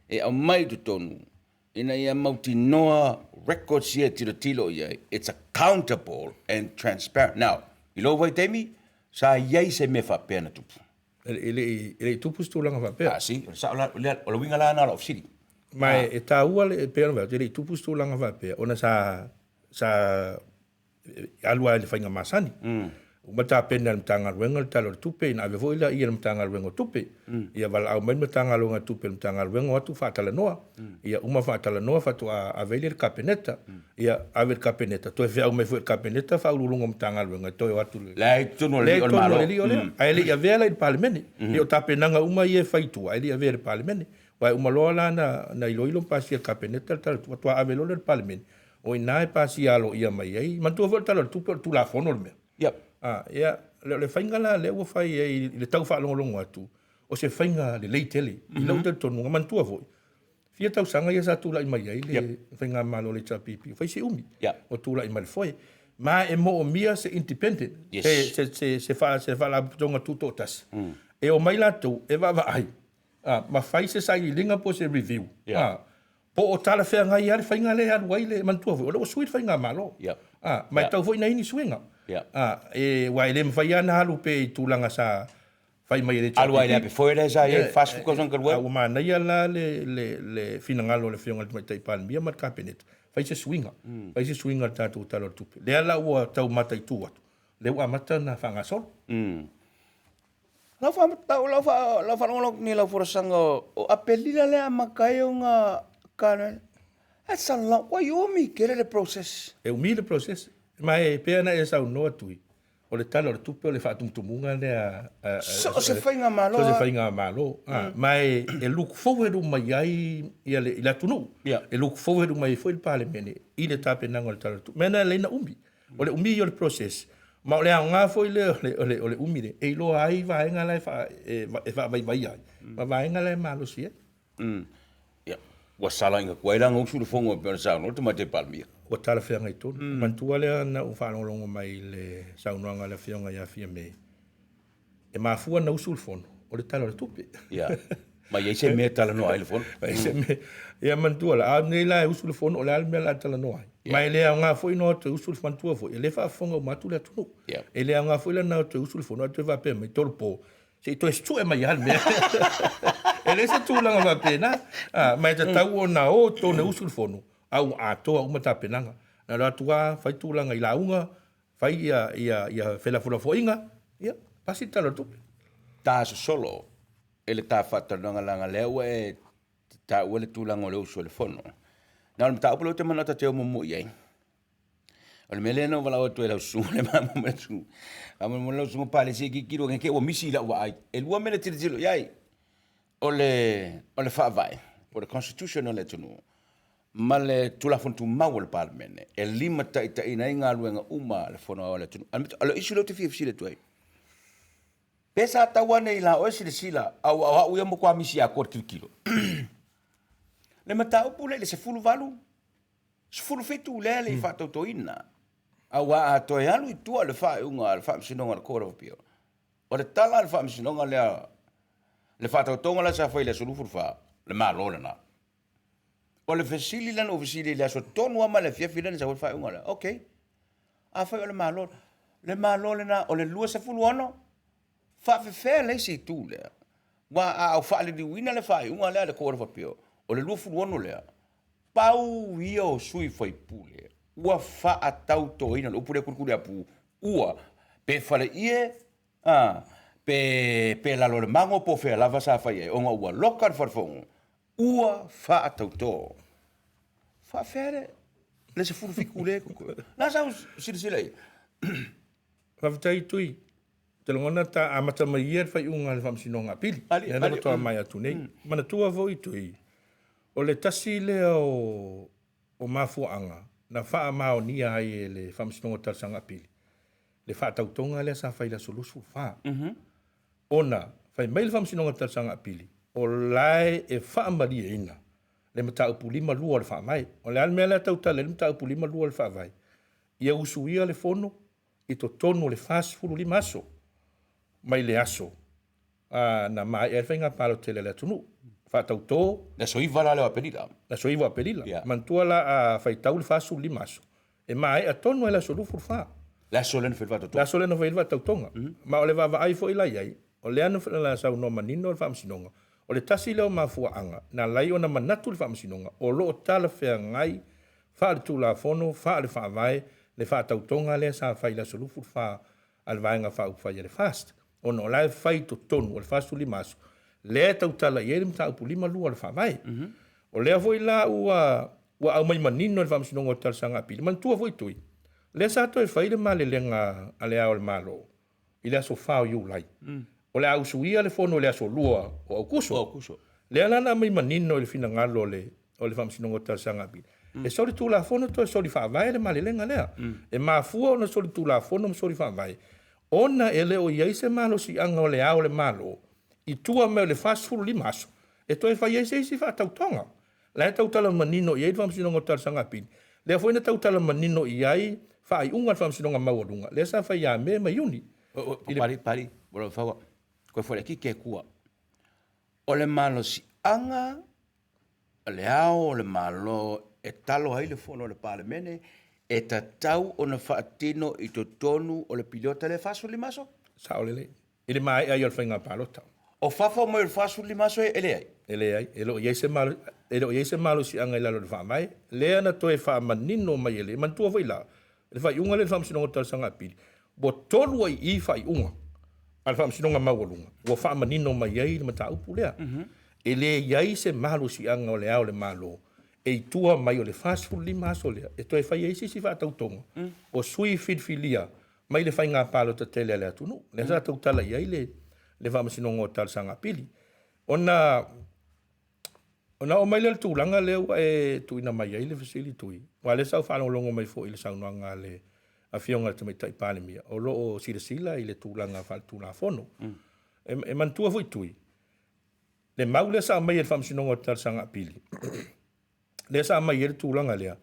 e au mai tu tonu ina ia mauti noa records here tilo ia. It's accountable and transparent. Now, ilo vai temi, sa iai se me whapea na tupu. Ele tupu stu langa whapea. Si, sa o la winga la na la ofsiri. Mai e tā ua le pea na ele tupu stu langa whapea. Ona sa alua ele whainga masani. Mata pena le tanga ruenga le talo tupe na ave voila ia le tanga ruenga tupe ia val au mai tanga ruenga tupe le tanga ruenga atu fa tala noa ia uma fa tala noa fa tu a vele le kapeneta ia ave le kapeneta to e au mai foi kapeneta fa ulunga tanga ruenga to e atu le tono le o malo ai ia vela le parliament ia tapenanga uma ia faitu ai ia vele parliament vai uma lola na ilo pasi le kapeneta tala tu ave lo le parliament o ina pasi alo ia mai ai man tu volta le tupe tu la fono me ia le whainga la le ua whai e le tau whaalongolongo atu o se whainga le leitele i lau te tonu nga mantua voi fia tau sanga ia sa tula i mai ai le whainga malo le tapipi whai se umi o tula i mai le foe ma e mo o mia se independent se wha la tonga tuto tas e o mai latu e wa ai ma whai se sai i linga po se review po o tala whea ngai ari whainga le aru ai le mantua voi o le o suit whainga malo mai tau voi na ini suenga e wai le mwhai ana halu pe i tūlanga sa whai mai re alu ai le ape foere sa e fast food kosong kalua au mana ia la le finangalo le whionga mai tai pāle mia mat kapenet whai se swinga tātou talo tupe le ala ua tau matai tū atu le ua mata na whangasol lau whanongolok ni lau furasanga o apelila le amakai o ngā kāne that's a lot wai umi kere le process e umi le process mai pena e sau no tui o le tala o le tupe o le whaatumutumunga lea... So se whainga malo. So se whainga malo. Mai e luku fauheru mai ai i la tunu. E luku fauheru mai foi le pale mene. I le tape nanga o le tala tupe. Mena leina umi. O le umi i o le process. Ma o le anga foi le o le umi le. E ilo ai vaenga lai wha vai ai. Ma vaenga lai malo si e. Wa sala inga kuairanga usu le fongo pe o sa no te mate palmia. O tala whianga i tonu. Mantua lea na u whanongongo mai le saunoanga le whianga ia whia me. E mafua na usul fono. O le tala o le tupe. Ia. Ma ia se me tala no ai le fono. Ma ia se me. Ia mantua la. A nei la usul fono o le almea la tala no ai. Mai lea ngā foi no te usul fantua foi. E le whaafonga o matu le tunu. E lea ngā foi la na te usul fono. A te wape mai tolu po. Se i to estu e mai almea. E le se tūlanga wape na. Mai te tau o na o tōne usul fono. Au atoa umata penanga na ratua fai tulanga i launga fai ia fela fula foinga ia pasi talo tu ta solo ele ta fatta nga langa lewe ta wele tulanga le uso le fono na ta upulo te manata te mo ye ole meleno wala o tu le uso le mamo me su amo mo lo su pale se ki kiro ke o misi la wa e lua mele tiro yai ole fa vai por the constitutional le tunu male tula fontu mau le parmene e lima tai ina inga luenga uma le fono ala tunu ala isulo te fie fie tuai pesa tawane ila o sila au ia mo kwa misi a kor kilo le mata upule le se fulu valu se fulu fetu le fa to ina au a to yalu tu le fa unga le fa sinonga le kor of pio o le tala le fa sinonga le fa to tonga la sa fa le sulu fa le malo le na o le fesili lana o fesili le aso tonu ama le fia fila le sa fa unga le okay a fa le malo le na o le lua se fulu ono fa fe le si tu le wa a fa le di wina le fa unga le ko fa pio o le lua fulu ono le pau io sui foi pule ua fa atau to ina o pule kurkuri apu ua pe fa le ie pe la lo mango po fe la va sa fa ie o ua lokar farfong ua fa atau to fa fere le se fulu fikule ko na sa sila fa tai tui te longona ta amata mai ia fa unga le famsinonga pili ya na to mai atu nei mana tua vo itui o le tasi le o mafuanga na fa mao ni ai le famsinonga tasanga pili le fa tautonga le sa fa ila solusu fa ona fa mai le famsinonga tasanga pili o lai e fa mali ina le mata upulima lua le fa mai o le almea le tau tale le mata upulima lua le fa vai ia usuia le fono i to tonu le fast fulu lima aso mai le aso na mai e whainga palo tele le tunu fa tau tō na soiva la le apelila mantua la a fai tau le fast fulu lima aso e mai a tonu e la solu fulu fa la solen fa tau tonga ma o le vava ai fo ila iai o le anu la sau no manino le fa msinonga o le tasi leo mafuaanga na lai ona manatu le whaamasinonga o loo tala whea ngai wha le tūla fono, wha le wha vai le wha tautonga le sa whai la solufu wha al vaenga wha upwhai le fast o no lai whai to tonu o le fastu li masu le tautala i erim ta upu lima lua le wha vai o lea voi la ua au mai manino le whaamasinonga o talasanga pili man tua voi tui le sa toi whai le ma le lenga a le ao le malo i le aso whao iu lai o le au suia le fono le aso lua o au kuso. Le alana mai manino le fina ngalo o le whamsinongo talasanga pili. E sori tu la fono to e sori whaavai le malelenga lea. E mafua ona sori tu la fono sori whaavai. Ona e le o iaise malo si anga o le ao le malo. I tua meo le fasfuru li maso. E to e wha iaise isi wha tautonga. La e tautala manino i ei whamsinongo talasanga pili. Le a foina tautala manino i ai wha ai unga whamsinonga mawarunga. Le sa wha ia me mai uni. Pari. Bora whawa. Koe fore ki ke kua. O le malo si anga, le ao, o le malo, e talo hai le fono o le palemene, e ta tau o na whaatino i to tonu o le pilota le faso li maso? Sao lele. Ele mai ai al whainga palota. O whawha mo il faso li maso e le ai? Ele ai. Elo iese malo si anga i lalo le whaamai. Lea na toe whaamanino mai ele. Mantua vai la. Le whai unga le whaamsinongo talasanga pili. Bo tolu ai i whai unga. Al whaamsinonga mawalunga. Wa whaamanino mai ai le mata upu lea. Ele iai se malo si anga o le ao le malo. E tua mai o le fast food li maso lea. E toi whai eisi si whaatautonga. O sui fidfilia. mai le whainga palo ta tele le atunu. Le sa tau tala iai le whamasinonga o tal sanga pili. Ona o mai le tūlanga leo e tuina mai ai le fasili tui. Wa le sau whanolongo mai fo i le saunoanga le a fionga te mai tai pāle mia. O lo o sila i le tūlanga whal tūla fono. E mantua fo i tui. Le mau le sa mai e whamasinonga o tal sanga pili. Le sa mai e le tūlanga lea.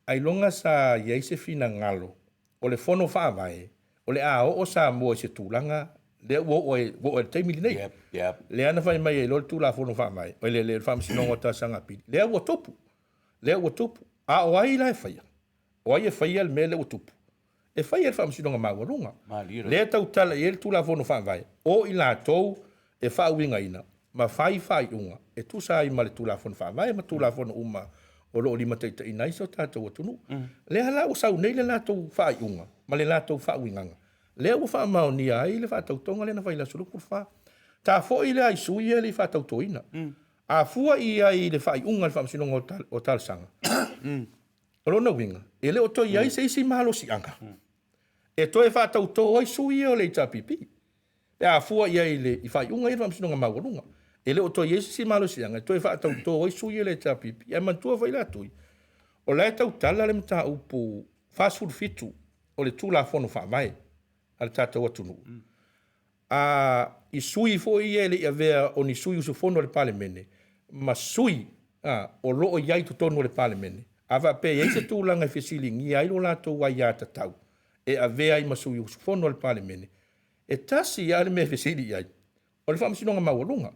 Ai longa sa iai se fina ngalo. O le fono whaavae. O le o sa mua se tūlanga. Le wo e teimili nei. Le ana whai mai e lo tūla fono whaavae. O le whamasinonga o tal sanga pili. Le ua topu. A o ai la e whaia. O ai e whaia le me le ua topu. E whaia le whamasinonga mawarunga. Le tau tala e le tūla fono whaavae. O i la tau e whaawinga ina. Ma whai unga. E tu sa i ma le tūla fono whaavae. Ma tūla fono uma. O lo lima teita ina iso tātou atunu. Le hala o sau nei le lātou whaai unga. Ma le lātou whaawinganga. Le o wha mao ni ai le whātau tonga le na whaila sulukur wha. Tā fo i le ai sui e le whātau toina. A fua i ai le whaai unga le whaamsinonga o talsanga. O lona winga. E le o toi ai se isi mahalo si anga. E toi whātau to ai sui o le ita pipi. E a fua i ai le whaai unga i le whaamsinonga mawarunga. E le o toi esi si malo sianga, toi whaatau tō oi sui e le tā pipi, e mantua whai la tui. O lai tau tala le mta upu fast food fitu, o le tūla whono wha mai, ale tātou atunu. I sui fo i e le ia vea o ni sui usu whono le pale mene, ma sui o loo iai tu tonu le pale mene. Awa pe iei se tūlanga i whesili ngi ai lo lato wai ia tatau, e a vea i ma sui usu whono le pale mene. E tasi ia le me whesili iai, o le whamasinonga mawarunga.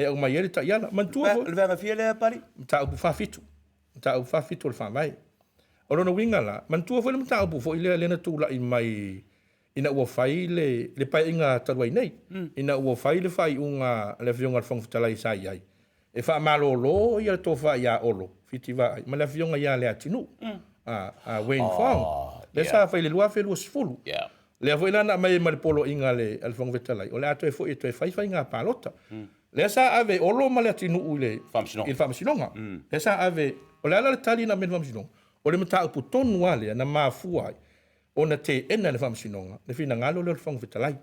E o mai ele ta iala mantua le vanga fia le pari ta upu fafitu le fa mai o lona winga la mantua foi le ta upu foi le na tu la i mai ina ua fai le pai inga talwai nei ina ua fai le fai unga le fionga fong talai sai ai e fa malolo ia to fa ia olo fitiva ai ma le fionga ia le atinu a Wayne Fong le sa fai le lua fe lu sfulu le foi lana mai ma le polo inga le al fong talai o le ato e foi to fai fai nga palota le sa ave olo ma le atinu ule il whamasinonga. Le sa ave o le ala le tali na men whamasinonga. O le mata upu tonu ale na mafuai. O na te ena le whamasinonga. Le whina ngalo le whangwhetalai.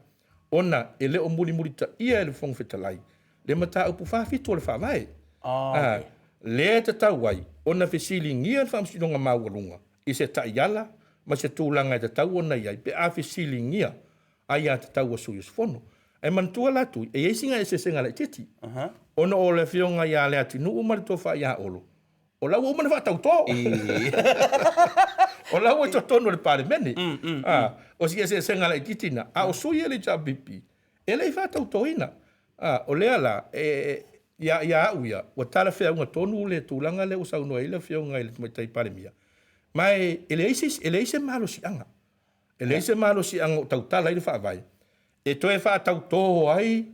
O na e le o muri ta ia le whangwhetalai. Le mata upu whawhitu le whawai. Le te tauai. O na whesili ngia le whamasinonga mauarunga. I se ta iala ma se tūlanga te tau o na iai. Pe a whesili ngia ai a te tau o suyus whono. E mantua la tu e singa e se senga le titi. Ona o le fionga ia le ati nu umar to fa ia olo. O la umar fa tau to. O la o to tono le pare mene. O si e se senga le titi na. A o sui le jabipi. E le fa tau to ina. O le ala ia uia. O tala fea unga tonu le tūlanga le usau noa ila fionga ile tumatai pare mia. Mai ele ise malo si anga. Ele ise malo si anga tau tala ile fa vai. E toe wha tau tō ai,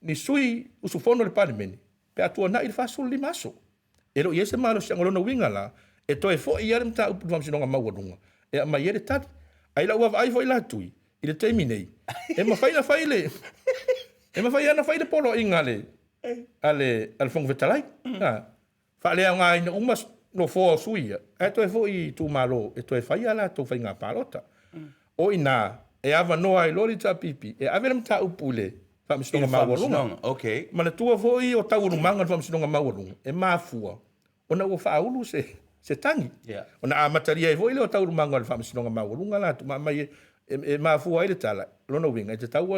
ni sui usu whono le pare meni. Pe atua na i le whasolo li maso. E ro i ese maro si angolona winga la, e toe fo i are mta upu whamsinonga mawarunga. E a mai ere tari. Ai la uawa ai fo i la tui, i le teimi nei. E ma whaina whaile. E ma whaina whaile polo inga le. Ale whangwetalai. Whalea ngā ina umas no fo suia. E toe fo i tū malo, e toe whaia la tō whainga pārota. O ina, e ava noa i lori ta pipi, e avera mta upule, whamisinonga mawarunga. Okay. Mana tua foi o taurumanga whamisinonga mawarunga, e mafua. Ona ua whaulu se tangi. Ona a mataria e foi le o taurumanga whamisinonga mawarunga la, tu mai e mafua i le tala. Lona winga, e te tau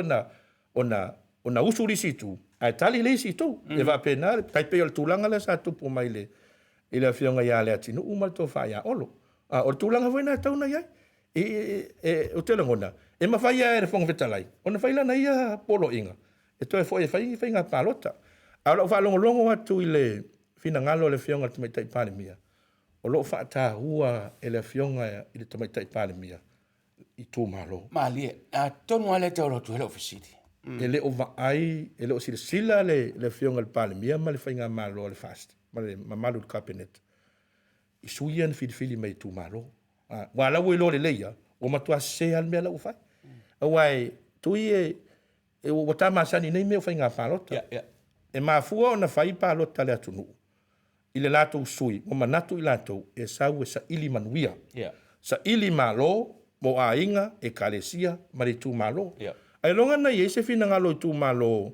ona usuri situ, a tali le situ, e va pena, taipe o le tūlanga le sa tupu mai le, i le fionga ia le atinu, umal to whaia olo. O le tūlanga foi na tauna iai. O te langona, e mawhaia e re whangwhetalai. Ona whaila na ia polo inga. E toi fo e whainga pālota. A lau whaalongo atu i le whina ngalo le fionga le tamaitai pālemia. O loo whaata hua e le fionga i le tamaitai pālemia. I tō malo. Malie, tonu ale te oro tu hele ofisiti. E le o vaai, e le o sila le fionga le pālemia, ma le whainga malo le fast. Ma le mamalu le cabinet. I suia na whilifili mai tō malo. Wa la wo lo le leia o matua se al me la ufa wai tu e o tama sani nei me fa nga palota e ma fu ona fai palota le atunu ile lato sui o manatu ilato e sa ili manuia sa ili malo mo ainga e kalesia ma le tūmalo. Yeah. Ai longa na ye se fina ngalo i tūmalo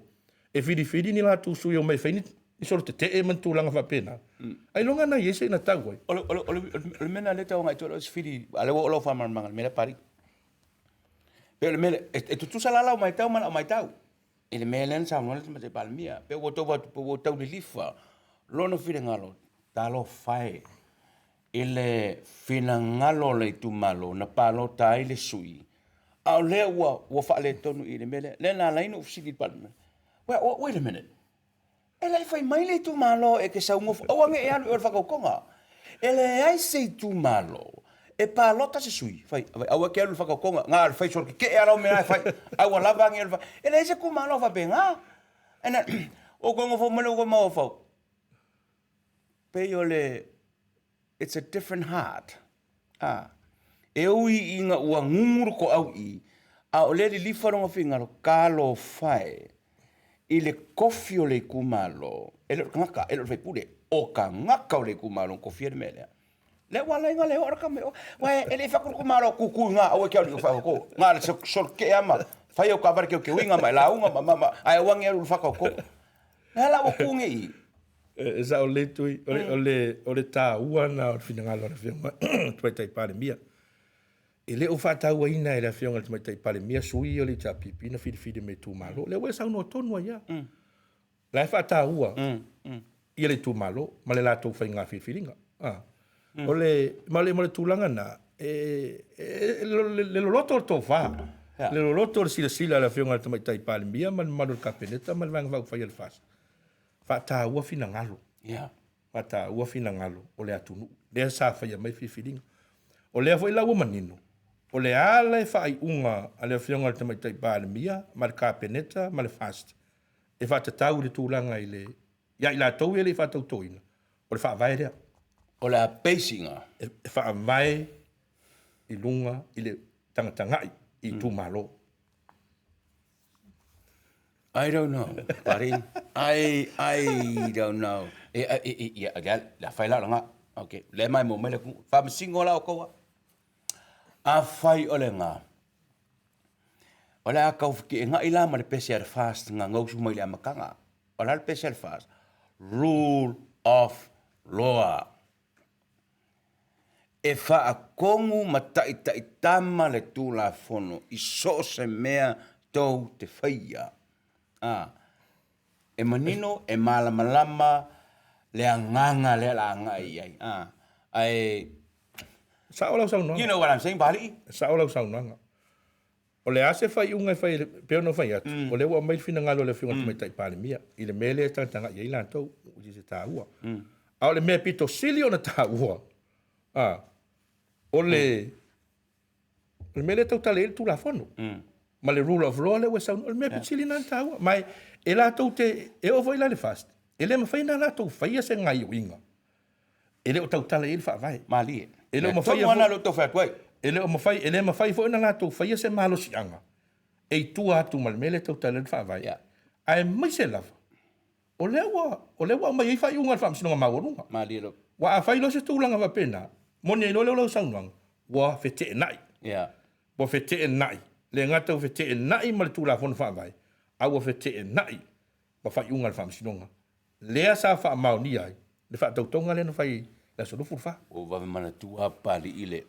e whiri ni la tu sui o mai whaini i soro te e man tūlanga whapena. Ai longa na ye se ina tau ai. Ole mena le tau ngai tō o whiri, ale wo olo whamarmanga, mele pari. Pe le mele, e tutu salala o mai tau mana o mai tau. E le mele en sa ngole te mate palmia. Pe wo tau ni lifa, lono whiri ngalo, talo whae. Ile fina ngalo le tūmalo, na palo tai le sui. Au lea ua whaale tonu i le mele, le nā laino ufsidi palmia. Wait a minute. E lai fai mai le tūmalo e ke saungo, au ange e anu e whakaukonga. E le ai se tūmalo, e pālota se sui. Fai, au ake anu whakaukonga, ngā ar fai sorki, ke e arau mea fai, au a lava ange anu. E le se kumalo whape ngā. E na, o kongo fau mele o ko mau fau. Pei o le, it's a different heart. E ui inga ua ngunguru ko au i, a o le li lifaronga whingaro, kālo whae, i le kofi o le kumalo, e le ngaka, e le whai pure, o ka ngaka o le kumalo, kofi e le melea. Le wala inga le oraka me, wae, e le whakuru kumalo, kuku ngā, au e kia uri whakako, ngā le sorke ama, whai au ka wari keo ke winga mai, la unga ma, ai wangi aru whakako. Nā la o kunge i. E sa o le tui, o le tā ua na o whina ngalo na whionga, tuai tai pare mia. E le o whātau ina e la whionga tuai tai pare mia, sui o le tā pipi na whiri me tū malo. Le ue sauno tonua ia. La e whātau ua, ia le tū malo, ma le lātou whai ngā whiringa. O le, ma le tūlanga na, le loloto o tō whā. Le loloto o sila la whionga tuai tai pare mia, ma le malo kapeneta, ma le vanga vau whai al whasa. Fata ua fina ngalo. Yeah. Fata ua fina ngalo. O le atunu. Lea sa whaia mai whiwhiringa. O lea fwai lau manino. O le ala e whai unga a lea whionga te mai tai pāle mia, ma le kāpeneta, ma le fast. E whata tau le tūlanga i le... Ia i la tau e le whata utoina. O le wha vai rea. O le peisinga. E wha vai i lunga i le tangatangai i tūmalo. I don't know, pari. I don't know. Agal, la fai la nga. Okay, le mai mo mele ku. Fa singo la ko. A fai ole nga. Ola ka ufki nga ila ma le special fast nga ngau su mai le makanga. Ola le special fast. Rule of law. E fa a kongu matai tai tama le tu la fono. I so se mea tau te faia. E manino, e malama, le anganga, le anga ai. Ai... Sa olau sau nanga. You know what I'm saying, Bali? Sa olau sau nanga. O le ase fai unga fai, peo no fai atu. O le ua mai fina ngalo le whiunga tumai tai pāle mia. I le mele e tanga i eilan tau, uti se tā ua. A o le mea pito sili o na tā ua. O le... O le mele tau tale ele tu la fono. Ma le rule of law le ua sau, o le mea pito sili na tā ua. Mai, e la tau te, e o vai la le fast. E le ma fai na la tau fai se ngai o inga. E le o tau tale ele wha vai. Mali e. E le o ma fai... Tō mana lo tō whai tuai. Ele ma fai fo na la tau fai se malo si anga. E tu atu mal mele tau tale fa vai. Ai mai se lava. O lewa mai fai unga fa msino ma worunga. Mali lo. Wa a fai lo se tu langa va pena. Moni no lo saunang. Wa fete nai. Yeah. Wa fete nai. Le ngata fete nai mal tu la fon fa vai. A wa fete nai. Wa fai unga fa msino. Le sa fa mau ni ai. Le fa tau tonga le no fai la so fa. O va mana tu pali ile.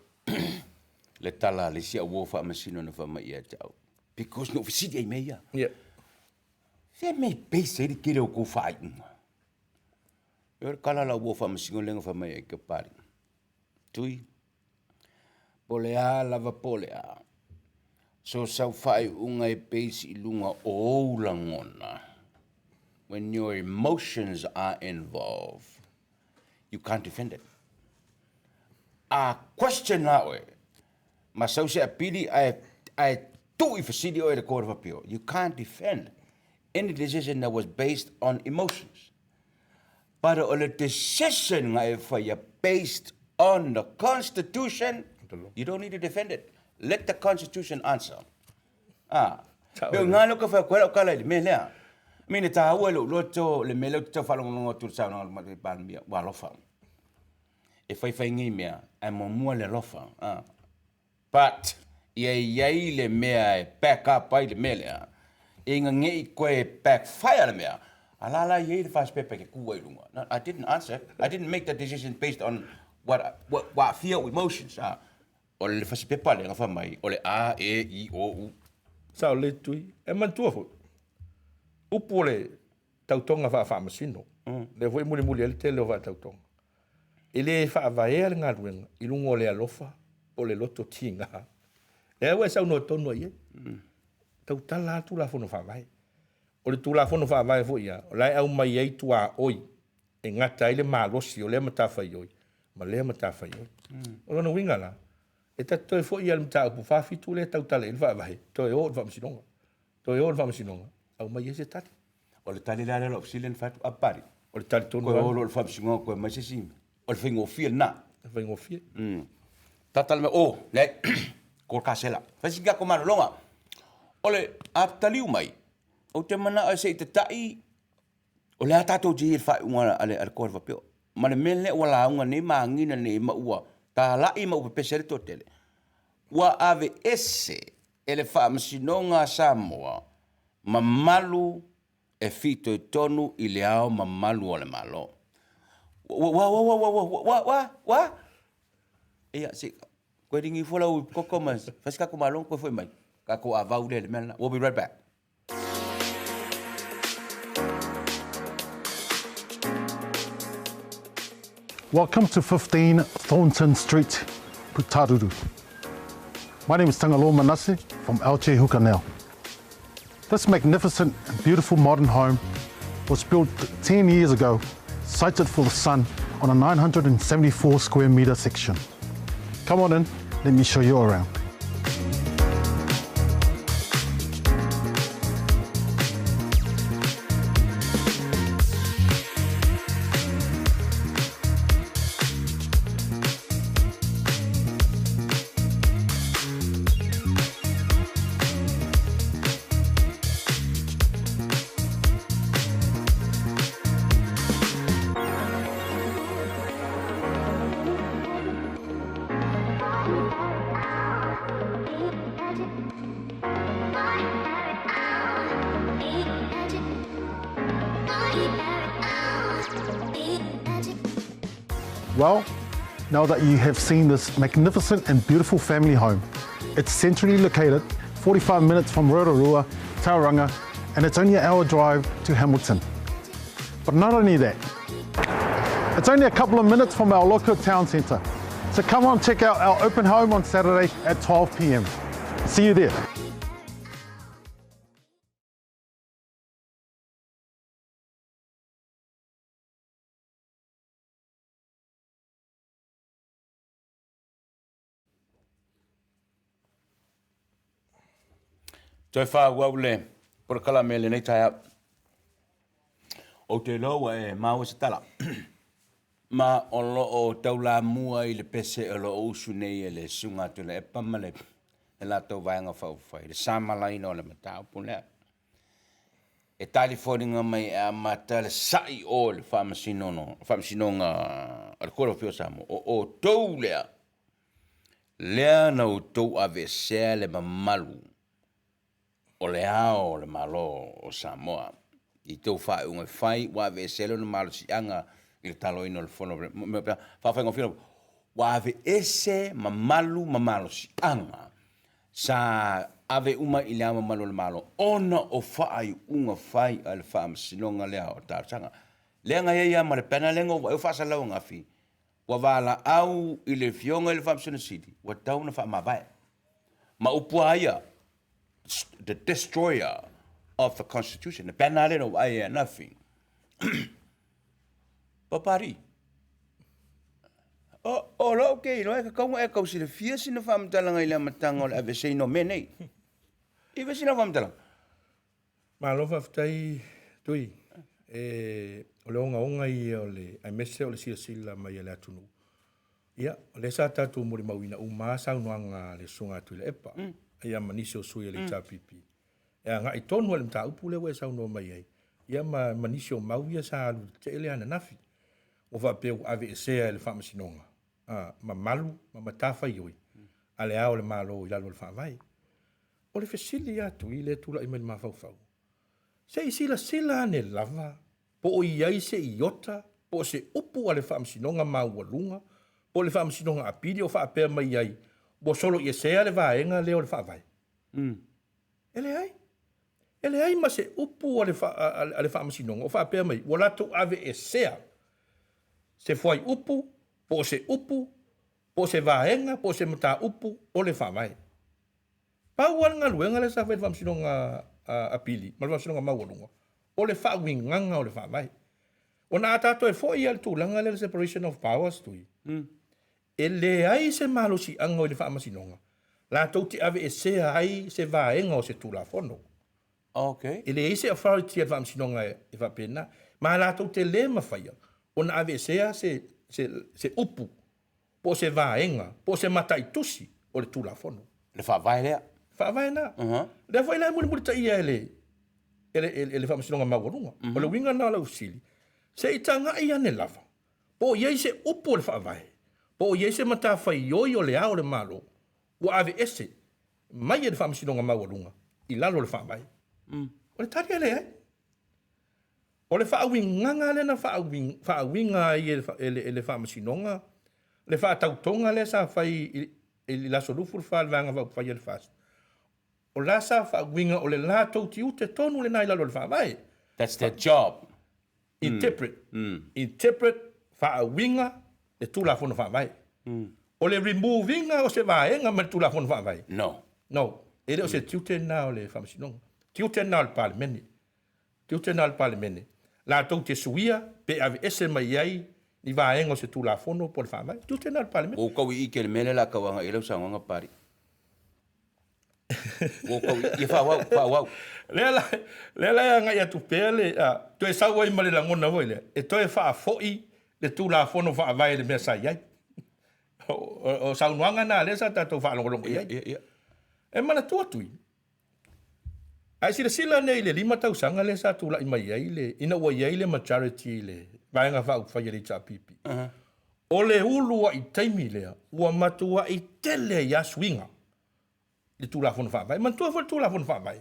Le tala le sia wo fa masino na fa mai ia tau. Because no visiti ai meia. Yeah. Se me pese de kire ko fa inga. Eu kala la wo fa masino lenga fa mai ke pari. Tui. Polea lava polea. So sau fai unga e pese I lunga o langona. When your emotions are involved, you can't defend it. A question that way. Mas so se apili I tu I facility o the Court of Appeal. You can't defend any decision that was based on emotions. But a decision based on the Constitution, you don't need to defend it. Let the Constitution answer. Pero ngalo ka fa kwela kala me lea. Mine ta welo loto le melo to fa longo tu sa no ma pa mia wa lo fa. E fai ngi mea ai mo mo le lo fa. But Iai le mea back up ai le mea lea. Inga ngei koe backfire le mea. Alala iai le whaspepe ke kua I lunga. No, I didn't answer. I didn't make that decision based on what feel emotions. O le whaspepa le ngawha mai. O le A, E, I, O, U. Sao le tui. E mantua fo. Upo le tautonga wha masino. Le fo muli muli ele te leo wha tautonga. Ele wha avaea le ngā ruenga. I lungo le alofa. O le loto tinga. E ue sau no tono ie. Tau tala tu la fono wha vai. O le tu la fono wha vai fo ia. O lai au mai ei tua oi. E ngata ele malosi o le matawhai oi. Ma le matawhai oi. O lona winga la. E toi fo ia le mta upu whawhitu le tau tala ele wha vai. Toi o le wha masinonga. Toi o le wha masinonga. Au mai e se tali. O le tali lale lo psilen fatu apari. O le tali tono. Koe o le wha masinonga koe mai se simi. O le whaingo fia na. Whaingo fia. Tatala me o, le, ko kasela. Whasinga ko manolonga. O le aptaliu mai. O te mana a se te tai. O le atatou ji il whai unga ale koe whapio. Ma le mele wala unga ne maangina ne maua. Ta lai ma upe pesere to tele. Wa ave ese ele wha masinonga Samoa. Mamalu e fito tonu I le ao mamalu o le malo. Wa? Ia, se, koe ringi fola u koko mas. Fasika ko malong koe foi mai. Ka ko avau le mena. We'll be right back. Welcome to 15 Thornton Street, Putaruru. My name is Tangalo Manase from LJ Hukaneo. This magnificent and beautiful modern home was built 10 years ago, sited for the sun on a 974 square meter section. Come on in, let me show you around. Well, now that you have seen this magnificent and beautiful family home, it's centrally located, 45 minutes from Rotorua, Tauranga, and it's only an hour drive to Hamilton. But not only that, it's only a couple of minutes from our local town centre. So come on, check out our open home on Saturday at 12 p.m. See you there. Toi wha wau le, por kala me le nei tai ap. O te loa e maua se tala. Ma o lo o taula mua I le pese o lo usu nei e le sunga tu le epama le la tau vaenga whauwhai. Le samalaina o le matau punea. E talifoninga mai a mata le sai o le whamasinonga al kora pio samo. O tau lea. Lea na o tau ave sea le mamalu. O le ao le malo o Samoa. I tau whae unga whai, wa ave selo na malo si anga I le talo ino le fono. Whawhaingo whina, wa ave ese mamalu mamalo si anga. Sa ave uma I le ama malo le malo. Ona o whae unga whai a le wha masinonga lea o tātanga. Lea nga ia ma le pena lengo, wa eu whasa lau ngafi. Wa wala au I le fionga I le wha masina sidi. Wa tau na wha mawai. Ma upua ia. The destroyer of the Constitution. The penaleno ay nothing. Papari. Oh, lo okay, no e ka e ka si le fia sina famtala ngai le matanga le ave sei no mene. Iwe sina famtala. Ma lo faftai tui. O le onga I o le ai mese o le sila mai le atunu. Ia, le sa tatu mo le mawina uma sa unuanga le sunga tu le epa. Ia manisi o sui le tapipi. Ia nga I tonu le mta upu le we sa uno mai ai. Ia manisi o mau ia sa alu te ele ana nafi. O va pe ave esea le famasinonga. Ma malu, ma matafa ioi. a le ao le malo i lalo le whaavai. O le fesili atu i le tula i mele mawhauwhau. Se i sila ne lava, po o iai se iota, po se upu a le whaamsinonga maualunga, po le whaamsinonga apiri o whaapea mai iai, bo solo i sea le vaenga leo le whaavai. Ele ai ma se upu a le whaamsinonga o whaapea mai, o lato ave sea. Se foi upu, po se upu, po se vaenga, po se mata upu, o le whaavai. Pauan ngā luenga le sa whae whaamsinonga apili, ma le whaamsinonga maualunga. O le whaawinganga o le whaavai. O nā tātou e fōi al tūlanga le separation of powers tui. E le ai se malo si anga o le whaamasinonga. La tau te ave sea ai se vaenga o se tūla whono. Okay. E le ai se authority al whaamsinonga e whapena. Ma la tau te le mawhaia. O na ave sea se upu, po se vaenga, po se matai tusi o le tūla whono. Le whaavai lea. Whaavai nā. Le whai lai muli ta ia ele whaamasinonga mauarunga. O le winga nā lau sili. Se i tanga ia ne lava. Po iei se upo le whaavai. Po iei se mata whai oi o le ao le malo. Ua ave ese. Mai e le whaamasinonga mauarunga. I lalo le whaavai. O le tari ele ai. O le whaawinganga le na whaawinga i ele whaamasinonga. Le whaatautonga le sa whai i laso lufu le whaalvanga whai le fast. O la sa whaawinga o le la tauti ute tonu le nai lalo le whaavai. That's their job. Interpret. Interpret whaawinga le tula fono whaavai. O le removinga o se vaenga me tula fono whaavai. No. No. Ele o se tiute nā o le whaamasinonga. Tiute nā o le palemene. Tiute nā o le palemene. La tau te suia, pe ave ese mai ai, ni vaenga o se tula fono po le whaavai. Tiute nā o le palemene. O kau i ke le mele la kawanga i lau sanganga pari. O kau i whawau. Lela ya ngai atu pele, to e sawa i male langona voi le. E to e wha foi le tula fono wha vai le mea sai ai. O saunuanga nā le sa tatou wha longolongo iai. E mana tuatui. Ai sila nei le 5 tausanga le sa tula i mai ai le, ina ua iai le majority le, vaenga wha uwhai le ta pipi. O le ulua i taimi lea, ua matua i tele ya swinga. Le tula fono wha vai. Mantua fono tula fono wha vai.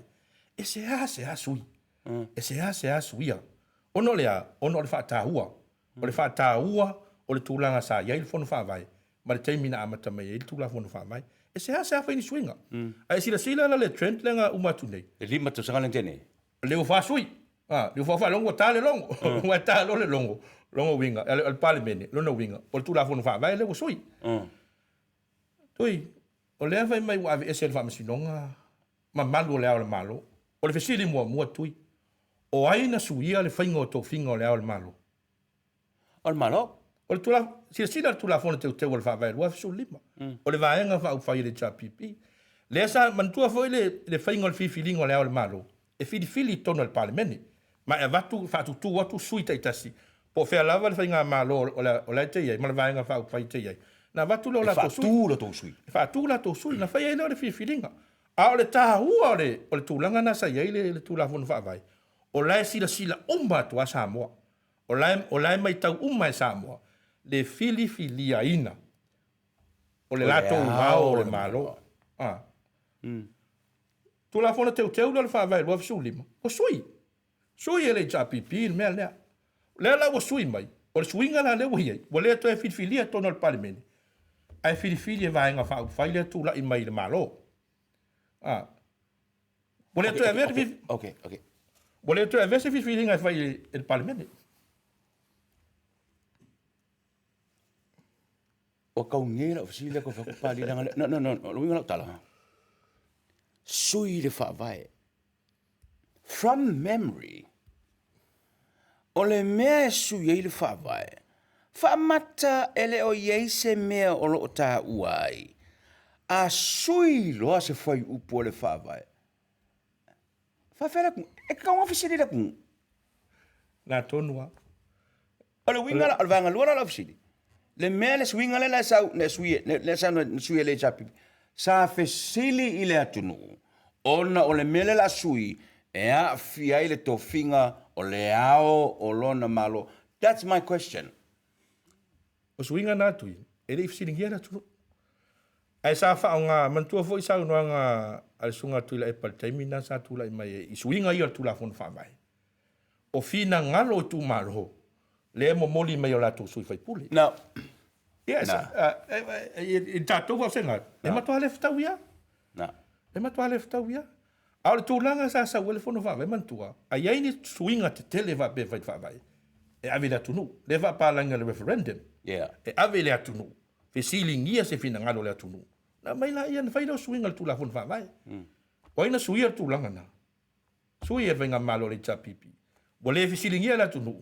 E se a sui. E se a suia. Ono le wha tāhua. O le wha tāhua, o le tūlanga sa iai le fono wha vai. Ma le taimina amata mai, le tūla fono wha vai. E se a whaini suinga. Ai sila la le trend lenga umatu nei. Le 5 tausanga le tene. Leo wha sui. Leo wha longo tā le longo. Ua tā lo le longo. Longo winga. Al palemene, lona winga. O le tūla fono wha vai, leo sui. Tui, o lea vai mai ua ave ese le whaamasinonga. Ma malu o lea o le malo. O le fesili mua tui. O aina suia le whainga o tō whinga o lea o le malo. O le malo? O le tula, sila le tula fona teu o le whaavai rua fisu 5. O le vaenga whauwhai le tā pipi. Lea sa mantua foi le whainga o le whiwhilinga o lea o le malo. E whiwhili tono le palemene. Ma e watu, whatutu watu sui taitasi. Po whea lava le whainga malo o le te iai, ma le vaenga whauwhai te iai. Na watu leo la tō sui. Whatu la tō sui. Whatu la tō sui. Na whaia leo le whiwhilinga. A o le tāhua o le tūlanga nasa iai le tūla fona whaavai. O lai sila umba tua Samoa. O lai mai tau umma e Samoa. Le filifilia ina. O le lato umao o le malo. Tūla fona teu le whaavai rua fisu 5. O sui. Sui e le japipi il mea lea. Lea la o sui mai. O le suinga la leo hiai. O lea to e filifilia tono le palemene. Ai filifilia vaenga whai le tūla i mai le malo. Boleh tu haver Okay. boleh tu haver se feeling ai fai el parlamento. O kau ngera o sila ko whakupali langa. No, luinga lau tala. Sui le whaavai. From memory, o le mea sui e le whaavai. Whaamata ele o iei se mea o lo tā uai. A sui loa se whai upo le whaavai. Whawhera kung, e kaunga whisiri la kung. Nā tonua. O le winga la, o le vanga lua la whisiri. Le mea le swinga le sau, le sui le chapi. Sa whisili i le atunu. Ona o le mele la sui, e a fiai le tofinga o le ao o lona malo. That's my question. O swinga nā tui, e le whisiri ngia tunu. Ai sa whaonga, mantua fo i sa unuanga al sunga tuila e paltaimina sa tula i mai i suinga i al tula fon whamai. O fina ngalo tu maro, le mo moli mai o lato sui fai puli. No. Yes, i tātou wa senga, e matua le ftau ia? No. E matua le ftau ia? Au le tūlanga sa wele fono whawe mantua, a iai ni suinga te tele wa be fai whawe. E ave le atunu, le wa pālanga le referendum. Yeah. E ave le atunu, fe silingia se fina ngalo le atunu. Na mai la ia na whaida o suinga le tūla fono whawe. O ina sui ar tūlanga na. Sui ar venga malo le tapipi. Bo le fe silingia le atunu,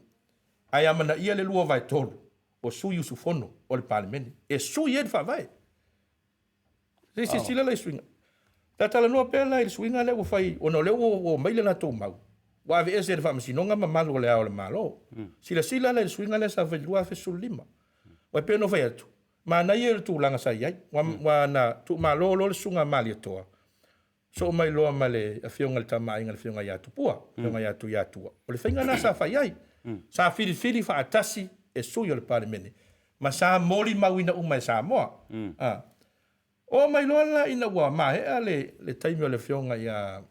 ai amana ia le lua vai tolu, o sui usu fono o le palimene. E sui ar whawe. Se sila le suinga. Tatala noa pela i suinga le fai ona le o maile na to mau. Wa ave ese fa masinonga ma malo le ao le malo. Sila le suinga le sa fa lua fe sulima. Wa pe no fai atu. Ma na ye tu langa sa yai. Wa na tu malo lo sunga mali toa. So mai lo male a fionga le tama inga le fionga ya tu pua. Fionga ya tu. O le finga na sa fa yai. Sa fili fa atasi e suyo le pare mene. Ma sa moli mawina umai sa moa. O mai lola ina wa mai le taimi o le fionga ia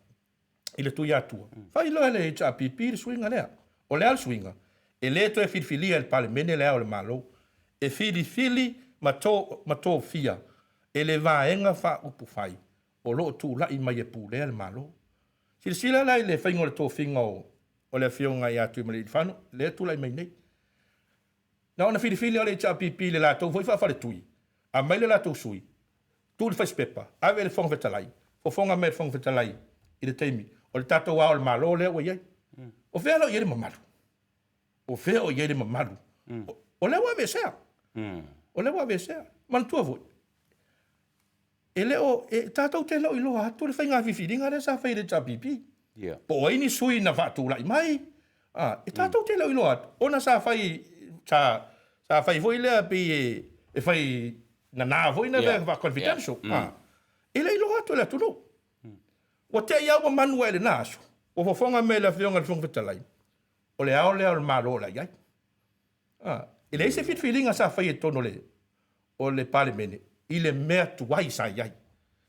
i le tui atua. Fai loa le cha pipi le swinga lea. O le al swinga. E le to e filfilia el pale mene lea o le malo. E fili mato fia. E le vaenga fa upu fai. O lo tu la i mai e pu lea le malo. Sila lai le faingo le to finga o le fionga ia tui mali fano. Le tu la i mai nei. Na ona fili o le cha pipi le la to foi fa fale tui. A mai le la to sui. Tu le fai pepa, ave le fonga fetalai. O fonga me fonga fetalai. I le teimi. O le tato wa o le malo le o iai. O fea lo iere mamalu. O fea o iere mamalu. O le wa vesea. O le wa vesea. Mantua voi. E le o, tato te lo ilo hatu le fai ngā fifiringa le sa fai le tapipi. Po o ini sui na vatu lai mai. E tato te lo ilo hatu. Ona sa fai, sa fai voi lea pi e fai na voi na va confidential. Ele ilo hatu le tunu. O te ia o manuele naso. O fofonga me la fionga le fonga talai. O le ao le malo la yai. Ele se fit feeling sa fai tono le. O le palimene. Ile mea tuai sa yai.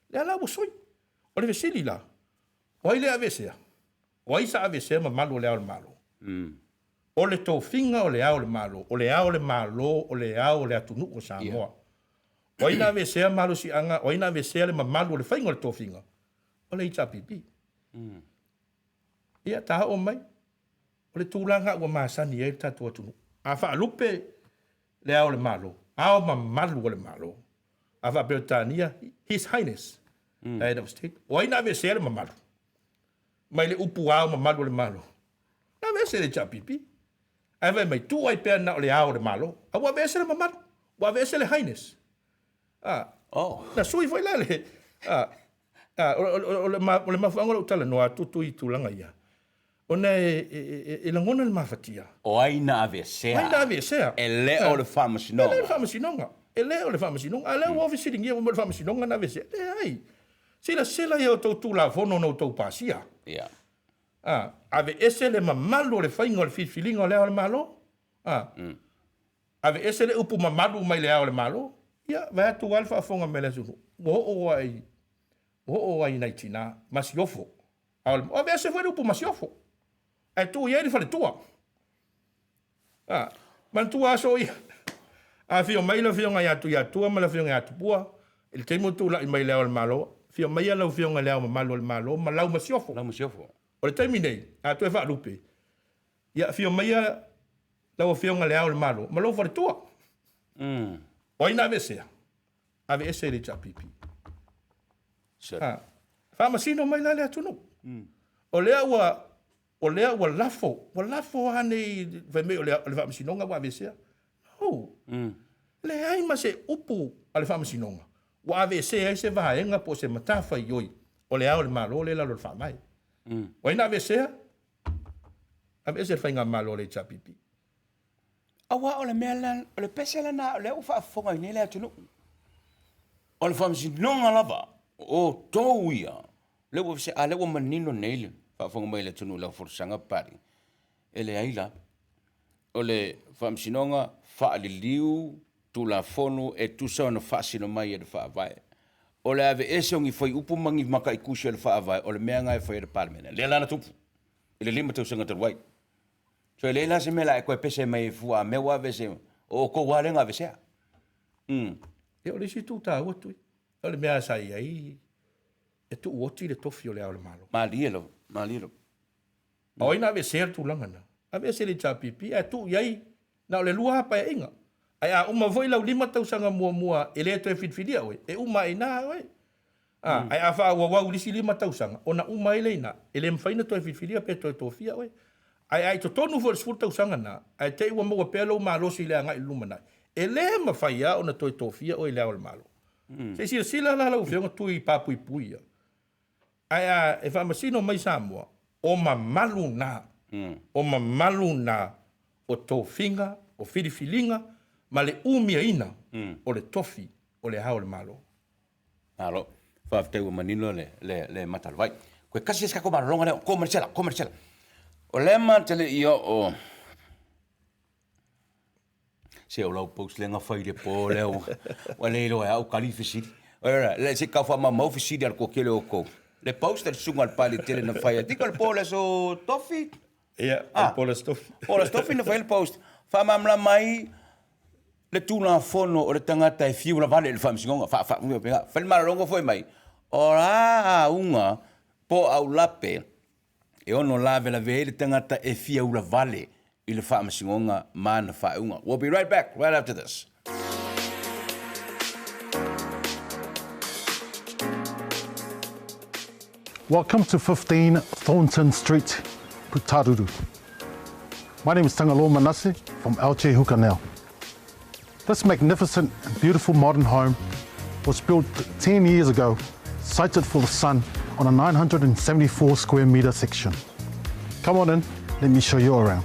Le ala wo soi. O le vesili la. O ile avesea. O isa avesea ma malo le ao le malo. O le to finga o le ao le malo. O le ao le malo. O le ao le atunu o sa moa. O ina vesea malu si anga, o ina vesea le mamalu le whainga le tōwhinga. O le ita pipi. Ia taha o mai. O le tūlanga ua maasani e tatu atunu. A wha alupe le ao le malo. Ao mamalu o le malo. A wha Britania, His Highness. Head of State. O ina vesea le mamalu. Mai le upu ao mamalu le malo. Na vesea le ita pipi. A wha mai tu ai pēr na o le ao le malo. A wa vesea le mamalu. Wa vesea le Highness. Na sui foi la le. O le mafuanga lo tala noa tutu i tūlanga ia. O ne e langona le mafatia. O aina avesea. Aina avesea. E le o le whamasinonga. E le o le whamasinonga. E le o le whamasinonga. A le o ofi siringia o le whamasinonga na avesea. E ai. Sila ia o tau tūla fono no tau pasia. Yeah. Ave ese le mamalu o le whainga o le fifilinga o le ao le malo. Ave ese le upu mamalu mai le ao le malo. Ia, vai atu alfa fonga mele sunu. O ai nei tina, masiofo. O vese foi upu masiofo. E tu ia ni fale tua. Man tua so ia. A fio mai la fio ngai atu ia tua, ma la fio ngai atu pua. Il temo tu la mai leo al malo. Fio mai la fio ngai leo malo al malo, ma lau masiofo. La masiofo. O le terminei, a tu e fa lupe. Ia fio mai la fio ngai leo al malo, ma lau fale tua. O ina vesea. Ave ese le chapipi. Fa masino mai la le atunu. O lea wa lafo hane ve me o le fa masino nga wa vesea. No. Le ai ma se upu ale fa masino nga. Wa ave se se va enga po se matafa yoi. O le au le malo le la lo fa mai. O ina vesea. Ave ese fa nga malo le chapipi. Awa o le mea o le pesela na o le ufa fonga i nele atunu. O le whamasinonga lava o tōu ia. Le ua se a le ua manino neile. Whafonga mai le atunu la forsanga pari. E le aila. O le whamasinonga wha aliliu tu la fonu e tu sauna whaasino mai e le whaavae. o le ave ese o ngi fai upu mangi maka i kusi le whaavai o le mea ngai fai le parmena. Le lana tupu. I le lima tau sanga taruai. So le la se mela e koe pese mai fua me wa vese o ko wale nga vese. E o le si tu ta watu. O le mea sai ai. E tu woti le tofi o le au le malo. Malielo, malielo. O ina ave ser tu langana. Ave se le chapipi e tu iai. Na o le lua hapa e inga. Ai a uma voi lau lima tau sanga mua e le to e fitfidia oe. E uma ina oe. Ai a wha ua wau lisi lima tau sanga. O na uma e leina. E le mwhaina to e fitfidia pe to e tofia oe. Ai to tonu fo le sfur tau sanga na. Ai te ua maua pelo ma losi le anga i lumana. E le ma whaia o na to e tofia oe le au le malo. Se sila la lau whionga tui papui puia. Ai a e whamasino mai Samoa. O ma malu na. O ma malu na. O tofinga, o filifilinga. Ma le umia ina o le tofi o le hao le malo. Alo, whaaftau manino le matalawai. Koe kasi eska ko maralonga leo, komerciala. O le matale ia o... Se o lau post lenga whaire po leo. Wa leilo e au kalifisiri. Le se kau wha mau fisiri al kokele o kou. Le post al sunga al pali tele na whaia. Tika al po le so tofi? Ia, al po le stofi. Po le stofi na whaile post. Wha mamla mai... Le tūna fono o le tangata e fiu la vale le whamsingonga. Whale maralonga foi mai. O la unga po au lape e ono lave la vele tangata e fiu la vale i le whamsingonga mana whaunga. We'll be right back right after this. Welcome to 15 Thornton Street, Putaruru. My name is Tangalo Manase from LJ Hukanau. This magnificent and beautiful modern home was built 10 years ago, sited for the sun on a 974 square metre section. Come on in, let me show you around.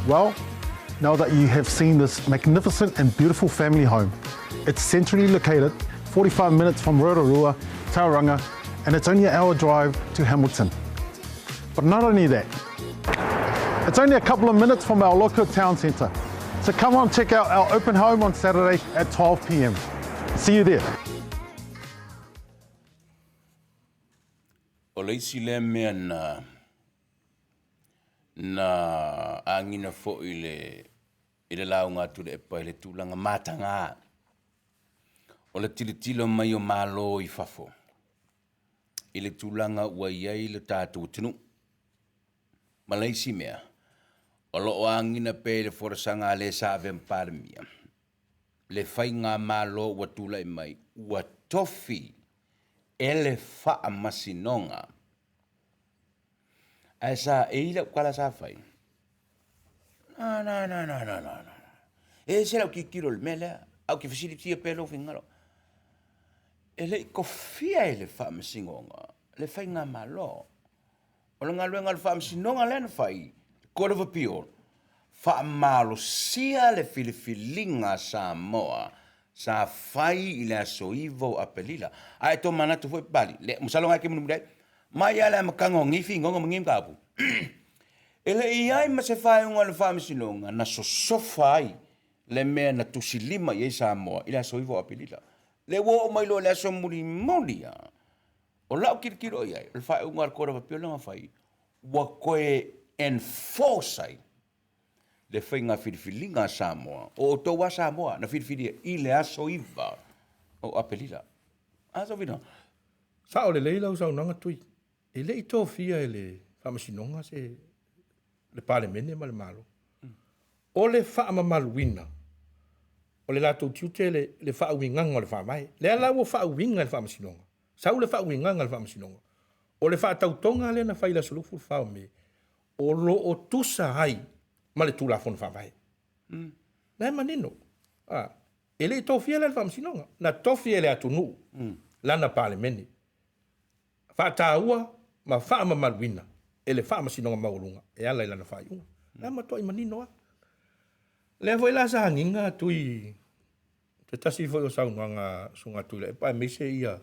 Well, now that you have seen this magnificent and beautiful family home, it's centrally located, 45 minutes from Rotorua, Tauranga, and it's only an hour drive to Hamilton. But not only that, it's only a couple of minutes from our local town centre. So come on, check out our open home on Saturday at 12 p.m. See you there. O leisi le mea na angina fo i le launga tu le epa i le tūlanga mātanga. O le tilitilo mai o malo i fafo. I le tūlanga ua iai le tātou tinu. Ma leisi mea. O lo angina pe le forasanga le sāwe mparamia. Le whai ngā malo ua tūlai mai. Ua tofi e le wha masinonga. Ai sa e ila kala sa fai. No. E se lau ki kiro le mele, au ki facility pe lo fingalo. E le kofia e le whaamasingonga, le whai ngā malo. O le ngā luenga le whaamasingonga le na whai, Court of Appeal, whaamalo sia le filifilinga Samoa, sa whai i le asoivo a pelila. Ai to manatu foi bali, le musalonga ke munu mudai, mai ala makango ngifi ngonga mangim kapu. Ele iai ma se whai unga le whaamisinonga, na sosofai le mea na tusilima i Samoa, i le asoivo a pelila. Le wo mai lo le aso muri molia. O lau kirikiro iai, le whai unga le Court of Appeal nga whai, wa koe enforce le whai ngā whiriwhilinga Samoa, o toa Samoa, na whiriwhiria i le asoiva o a pelila. Aso vina. Sa o le leila usau nanga tui. E le ito fia e le whamasinonga se le palemene ma le malo. O le whaamamaluina. O le lato tiute le whaawinganga o le whaamai. Le ala o whaawinga le whamasinonga. Sau le whaawinganga le whamasinonga. O le whaatautonga le na whaila sulufu whao me. O lo o tusa hai, ma le tūlafon whawai. Nai manino. Ele i tofia le whamsinonga. Na tofia le atunu. Lana pale meni. Whaataua, ma whaama maruina. Ele whaama sinonga maurunga. E ala ilana whaiunga. Nai matua i manino a. Le voi la sa hanginga tui. Te tasi foi o saunga sunga tui le. E pae meise ia.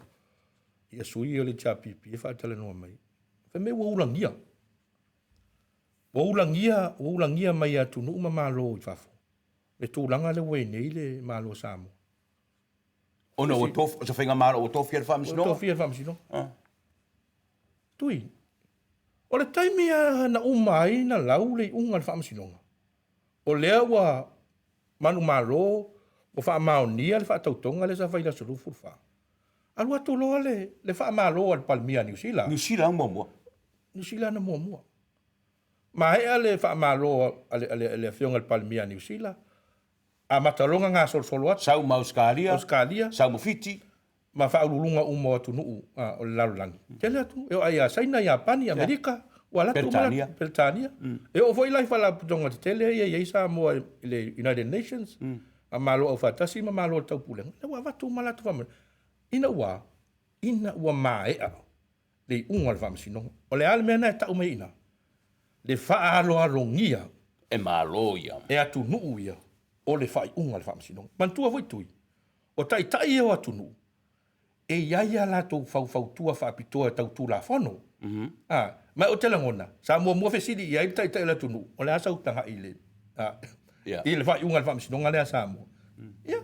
Ia sui o le chapipi. E whaatale noa mai. Fe me ua ulangia. Ua ulangia mai atunu uma malo i whafo. Le tūlanga le wei nei le malo Samoa. Ona o tof, o sa whainga maro o tofi al whamsino? O tofi al whamsino. Tui. O le taimi a na umai na lau le unga al whamsinonga. O lea wa manu malo o wha maonia le wha tautonga le sa whaila sulufu wha. Alu atu loa le wha malo al Palmia New Zealand. New Zealand mua. New Zealand na mua. Ma hea le wha malo ale whionga al Palmia New Zealand. A matalonga ngā sol atu. Sau ma Australia. Sau ma Fiji. Ma whaurulunga umo atu nuu o le larulangi. Tele atu. Eo ai a Saina, Japani, Amerika. Peritania. E o foi lai whala putonga te tele ia isa moa le United Nations. A malo au whatasi ma malo tau pulenga. Le wa watu malatu whamana. Ina ua maea. Le unga le whamsinonga. O le ale mea tau mei ina. Le whaaloa rongia. E malo ia. E atu nuu ia. O le whai unga le whamsinonga. Mantua voi tui. O tai eo atu nuu. E iaia la tau whautua whapitoa tau tū la whono. Mai o te langona. Sa mua whesiri ia i tai la tunu. O le asa utanga i le. I le whai unga le whamsinonga le asa mua. Ia.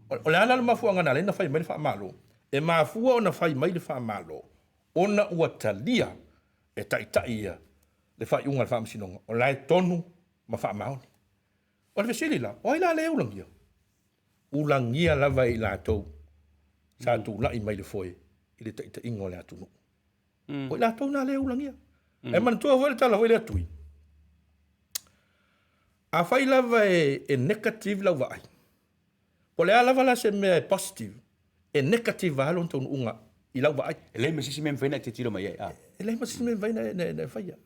O le ala le mafuanga na le na whai mai le wha malo. E mafua o na whai mai le wha malo. O na ua talia e tai ia le whai unga le whamsinonga. O lai tonu ma wha maoni. O le whesiri la. O ila le ulangia. Ulangia lava i la tau. Sa tu la i mai le foe. I le tai ingo le atunu. O la tau na le ulangia. E man tua vole tala vole atui. A whai lava e negative lau vai. Po le alava la se mea positive. E negative va halon tonu unga i lau vai. E lei masisi mea mwhaina te tiro mai e. E lei masisi mea mwhaina ne whaia.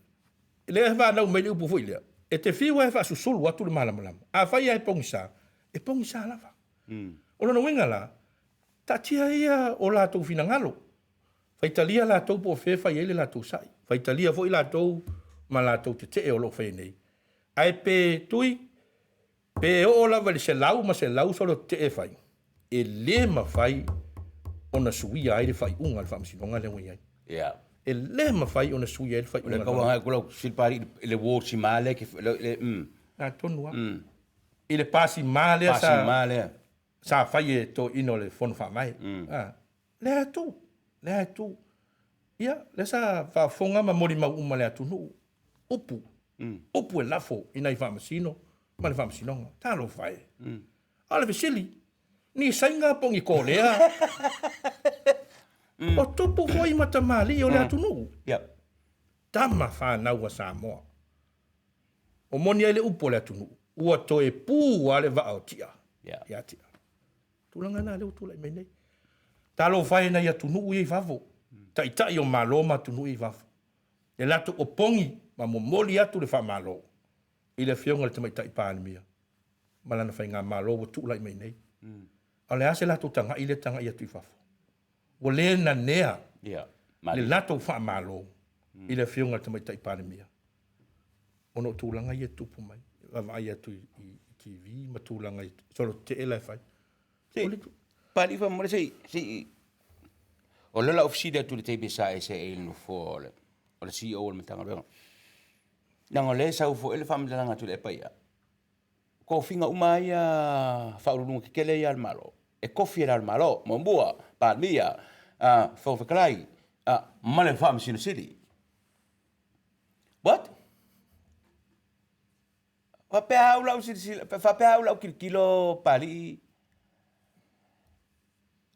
E lei hava nau mei upu fui lea. E te whiwa e wha susulu atu le malamalama. A whaia e pongisa. E pongisa lava. O lona winga la. Ta tia ia o la tau fina ngalo. Faitalia la tau po fe fa ele la tau sai. Faitalia foi la tau ma la tau te o lo fe nei. Ai pe tui pe o la vale se lau ma se lau solo te fai. E le ma fai ona suia ai fai unga al famsi nonga le wai. Yeah. E le ma fai ona suia ai fai unga. Le ka wa ko silpari le wo si male ke le Na tonua. Ile pasi male sa. Pasi male. Sa fai to ino le fon fa mai. Le tu. Le tu. Ia, le sa fa fonga ma mori ma uma le atu nu. Upu. Upu e lafo ina i whamasino. Ma le whamasinonga. Tā lo whae. Ale vesili. Ni sainga pongi ko lea. O tupu hoi matamali o le atu nu. Ia. Tama whanau a Samoa. O moni ai le upo le atu nu. Ua toe pū ale wa au tia. Ia tia. Tulanga nā leo tula i mei nei. Talo whae na ia tunu i vavo. Tai o malo ma tunu i vavo. E lato o pongi ma momoli atu le wha malo. I le whionga le tamai tai pānemia. Malana whai ngā malo o tula i mei nei. A le ase lato tanga i le tanga i atu i vavo. O le na nea. Le lato wha malo. I le whionga le tamai tai pānemia. Ono tūlanga i e tupu mai. Wama ai atu i TV ma tūlanga i solo te elai whai. Pali fa mo sei o le la ofisina tu le te bisa e se el no fo o le CEO o le tanga be nang le sa fo ele fam langa tu le paia ko finga umai fa uru ke le al malo e kofi al malo mo bua pa mia fo fa klai male fam sin city what fa pe aula fa pe aula kilo pali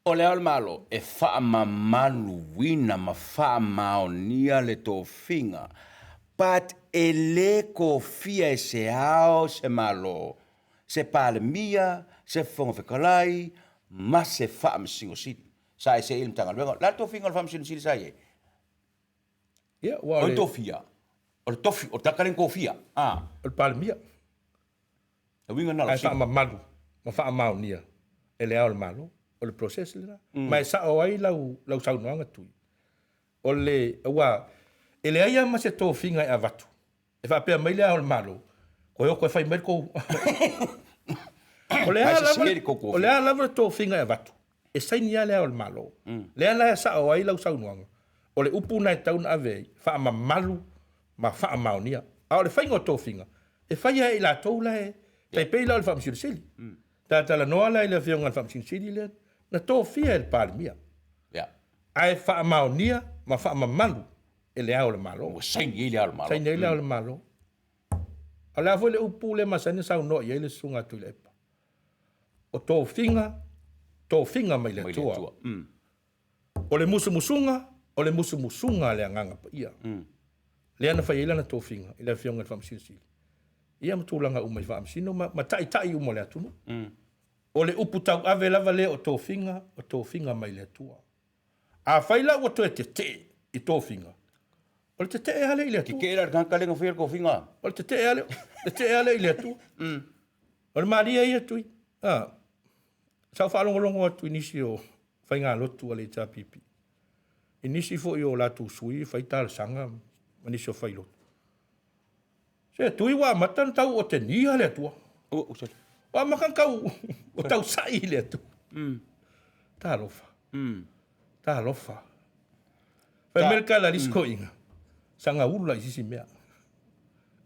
o le al malo e wha mamaluina ma wha maonia le tō whinga. Pat e le ko fia e se ao se malo. Se palemia, se whonga whekalai, ma se wha msingo siri. Sa e se ilm tanga luenga. La tō whinga le wha msingo siri sa e. Ia, O i tofia. O le tofi, o takaren kofia. Ah. O le palemia. E winga na Ai lo. whaamamalu, ma whaamaunia. E le ao le malo, o le process le na. Mai sa o ai lau saunoanga tui. O le, ua, e le aia ma se tō whinga e a watu. E whapea mai le ao le malo. Ko eo koe whai mai kou. O le a lava tō whinga e a watu. E saini a le ao le malo. Le a lai sa o ai lau saunoanga. O le upu nai tauna avei, whaamamalu, ma whaamaunia. A o le whaingo tō whinga. E whai ai la tō lai, tai pei lau le whaamasirisili. Ta tala noa lai le whionga le whaamasirisili le, na tō whia e le palemia. Ai whaamaunia, ma whaamamalu, e le ao le malo. O saini le ao le malo. Saini le ao le malo. A le le upu le masani sau no i le sunga tu le epa. O tō whinga mai le tua. O le musunga, o le musunga le anganga pa ia. Le ana whai ilana tō whinga, i le whionga le whaamasirisili. Ia matulanga umai whaamsino, ma tai umo le atunu. O le upu tau ave lava le o tō whinga mai le tua. A whaila ua tō e te i tō whinga. O le te ale i le atua. Ki kera kankalenga whia ko whinga. O le te ale i le atua. O le maria i atui. Sau whaalongolongo atu inisi o whainga lotu a le tā pipi. Inisi fo i o latu sui, whaitala sanga, manisi o whailotu. Se tui wa matan tau o te nia le atua. Wa makan kau o tau sai le atua. Tā lofa. Tā lofa. Whai merka la risko inga. Sanga ula i sisi mea.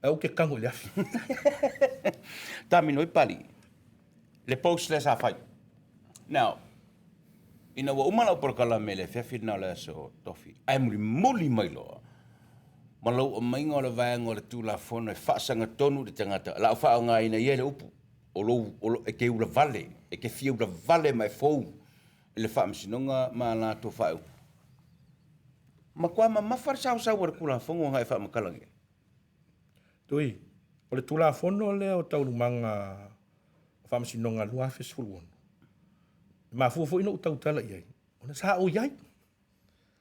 Au ke kango le afi. Tā mino i pali. Le post le sa whai. Now, ina wa umana o porkala me le whiawhi na le aso tofi. Ai muli mai loa. Malau o mainga o le vaenga o le tūla whono e whaasanga tonu le tangata. La o whao ngā ina ie le upu. O lo e ke ula vale. E ke fia ula vale mai fou. E le whaamsinonga ma la to whao. Ma kua ma mawhar sau ar kula whongo ngai wha makalangi. Tui, o le tūla whono le o taurumanga whaamsinonga lua fesfulu ono. Ma fuafo ina utau tala iai. Ona sa o iai.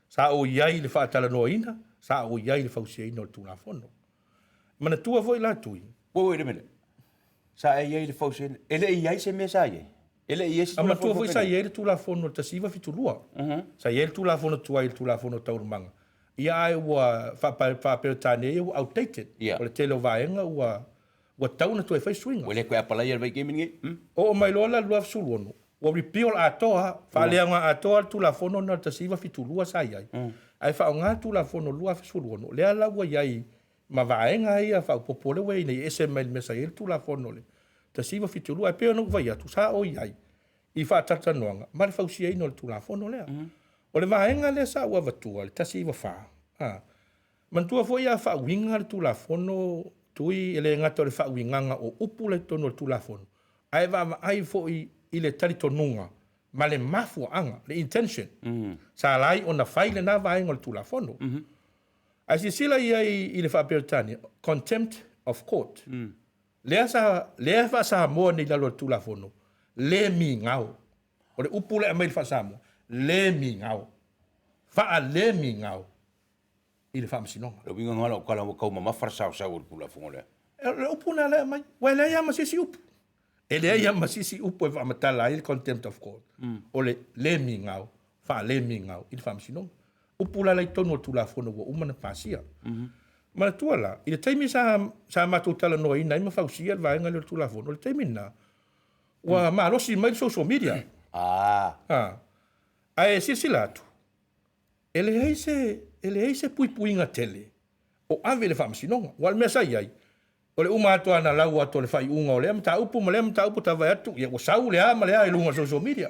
Sa o iai le whaatala noa ina. Sa o iai le whausia ina o le tūla whono. Mana tua fo i la tui. Wait a minute. Sa e iai le whausia ina. Ele iai se mea sa iai. Ele iai se tūla whono. Ama tua fo i sa iai le tūla whono ta siva fitulua. Sa iai le tūla whono tua i le tūla whono taurumanga. Ia ai ua whaperetane e ua outdated. O le tele o vaenga ua tauna tu e whai swinga. Wele koe apalai ar vai kemingi. O mai lola lua fsulu ono. Wa repeal atoa, whaleanga atoa tūla whono na ta siva fitulua sa iai. Ai whao ngā tūla whono lua fsulu ono. Lea laua iai ma vaenga ia whao popole wei nei SML mesa i tūla whono le. Ta siva fitulua e peo nuk vai atu sa o iai. I whaatata noanga. Ma le whausia ino le tūla whono lea. O le vaenga le sa ua vatua le ta siva wha. Mantua fo ia wha winga le tūla whono tui ele ngata le wha winganga o upu le tono le tūla whono. Ai wa ai fo i le tari tonunga, ma le mafua anga, le intention. Sa lai o na whaile na vaenga le tūla whono. Ai si sila ia i le whaperetani, contempt of court. Lea wha sa moa ni lalo le tūla whono. Le mi ngau. O le upu le amai le wha sa moa. Le mi ngau. Wha le mi ngau. I le whaamasinonga. Le winga ngala o kala o kauma mawhar sau o kula whongo lea. Le upu na le mai. Wai le ia masisi upu. E le ia masisi upu e whaamatala i le contempt of court. O le mi ngau. Wha le mi ngau. I le whaamasinonga. Upu la lai tonu o tūla whono wa umana pāsia. Mana tua la. I le taimi sa mātou tala noa ina ima whausia le vaenga le tūla whono. Le taimi na. Wa maalosi mai social media. Ai sila atu. Ele eise puipuinga tele. O ave le whaamasinonga. Wal mea sai ai. O le uma atoa na lau ato le whai unga o lea mta upu ma lea mta upu ta vai atu. Ia o sau lea ma lea ilunga social media.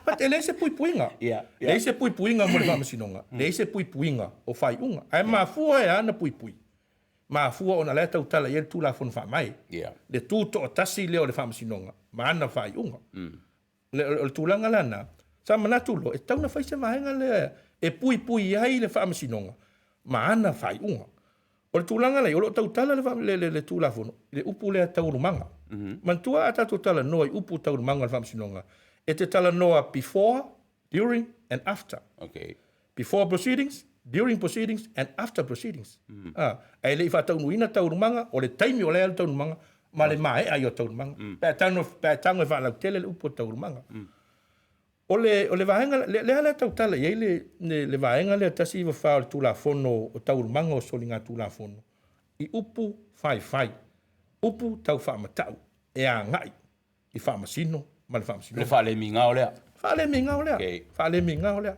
But ele eise puipuinga. Le eise puipuinga mo le whaamasinonga. Le eise puipuinga o whai unga. Ai mafua e ana puipui. Mafua o na lea tau tala i tūla whono whaamai. Le tūto o tasi leo le whaamasinonga. Ma ana whai unga. Le tūlanga lana. Sa manatulo, e tauna whai se mahenga lea. E puipui ai le whaamasinonga. Ma ana whai unga. O le tūlanga lei, o lo tau tala le tūla whono. Le upu lea taurumanga. Mantua a tatu tala noa i upu taurumanga le whaamasinonga. E te tala noa before, during, and after. Okay. Before proceedings, during proceedings and after proceedings. Ai le fa tau nuina tau manga o le taimi o le tau manga ma le mai ai o tau manga. Pe tango fa la tele le upo tau manga. O le vaenga le ala tau tala ye le vaenga le tasi va fa tu la fono o tau manga o solinga tu la fono. I upu fai. Upu tau fa matau. E a ngai. I fa masino, ma le fa masino. Le fa le minga o lea. Fa le minga o lea. Fa le minga o lea.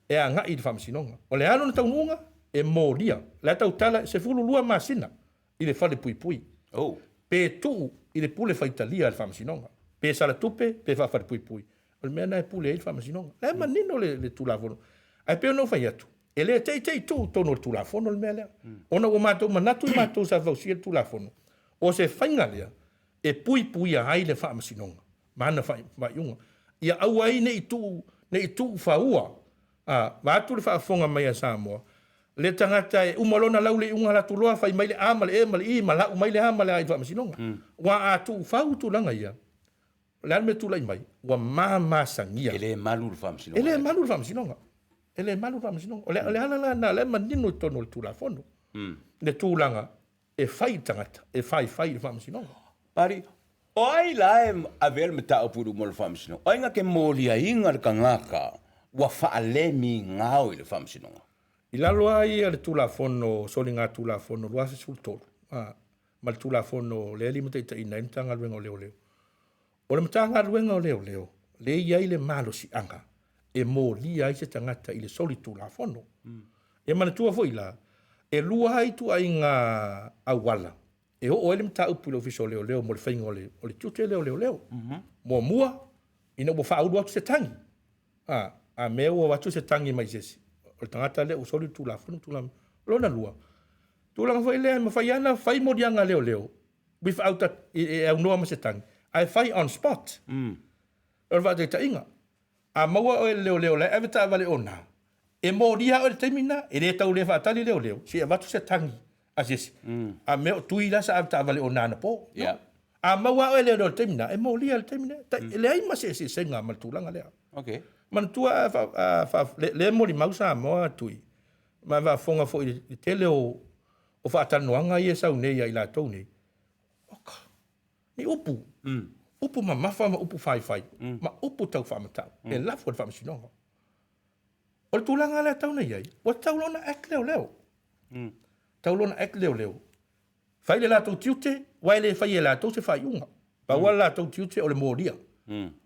E a ngai i le fa masinonga. O le ano na tau nunga e molia. Le tau tala se fulu lua masina. I le fa le pui. Oh. Pe tu i le pule fa Italia le fa masinonga. Pe sala tupe, pe fa pui. O le mea na e pule e le fa masinonga. Le manino le tu lavono. Ai pe no fa yatu. E le te tu tono le tu lavono le mea lea. Ona o matou manatu i matou sa vausia le tu lavono. O se fainga lea. E pui a hai le fa masinonga. Mana fa iunga. Ia au ai ne i tu fa ua. Va atu le fa fonga mai a Samoa. Le tangata e umalona lau le unga la tuloa fai mai le amale e male i mala mai le amale ai fa masinonga. Wa atu fa utu langa ia. Le me tu lai mai. Wa mama sangia. Ele malu le fa masinonga. Ele malu le fa masinonga. Ele malu le fa masinonga. O le ala na le manino tono le tu la fono. Le tu langa e fai tangata e fai le fa masinonga. Pari, oi la e avel me ta opuru mo le fa masinonga. Oi nga ke molia inga le kangaka wa fa ale mi ngao i le fa masinonga. I lalo ai le tu la fono, solinga tu la fono, lua se sultoro. Ma le tu la fono, le ali mata ita ina, mtanga luenga o leo. O le mtanga luenga o leo. Le iai le malo si anga. E mo li ai se tangata i le soli tu la fono. E mana tua foi la. E lua ai tu ai ngā awala. E o ele mta upu le ofiso leo mo le whainga o le tute leo. Mo mua, ina mo wha atu se tangi. A mea ua watu se tangi mai sesi. O le tangata leo soli tu la fono tu la lona lua. Tu la mawhai lea, mawhai ana, whai mo dianga leo. Without e au noa ma se tangi. Ai whai on spot. O le watu ta inga. A maua o leo la evita vale ona. E mo dia o le temina, e le tau le whaatali leo. Si e watu se tangi. Asisi. A mea tui la sa evita vale ona na po. A maua o leo temina, e mo lia le temina. Le ai ma se senga ma tulanga lea. Okay. Man tua le mo li mausa mo tui. Ma va fonga fo i tele o fa tanoanga i sa nei ai la tau nei. Oka. Ni upu. Upu ma mafa ma upu fai. Ma upu tau fa mata. E la fo fa masinonga. O le tulanga le tau nei ai. O tau lona ek leo. Tau lona ek leo. Fai le la tau tiute, wai le fai la tau se fai unga. Pa wala la tau tiute o le moria.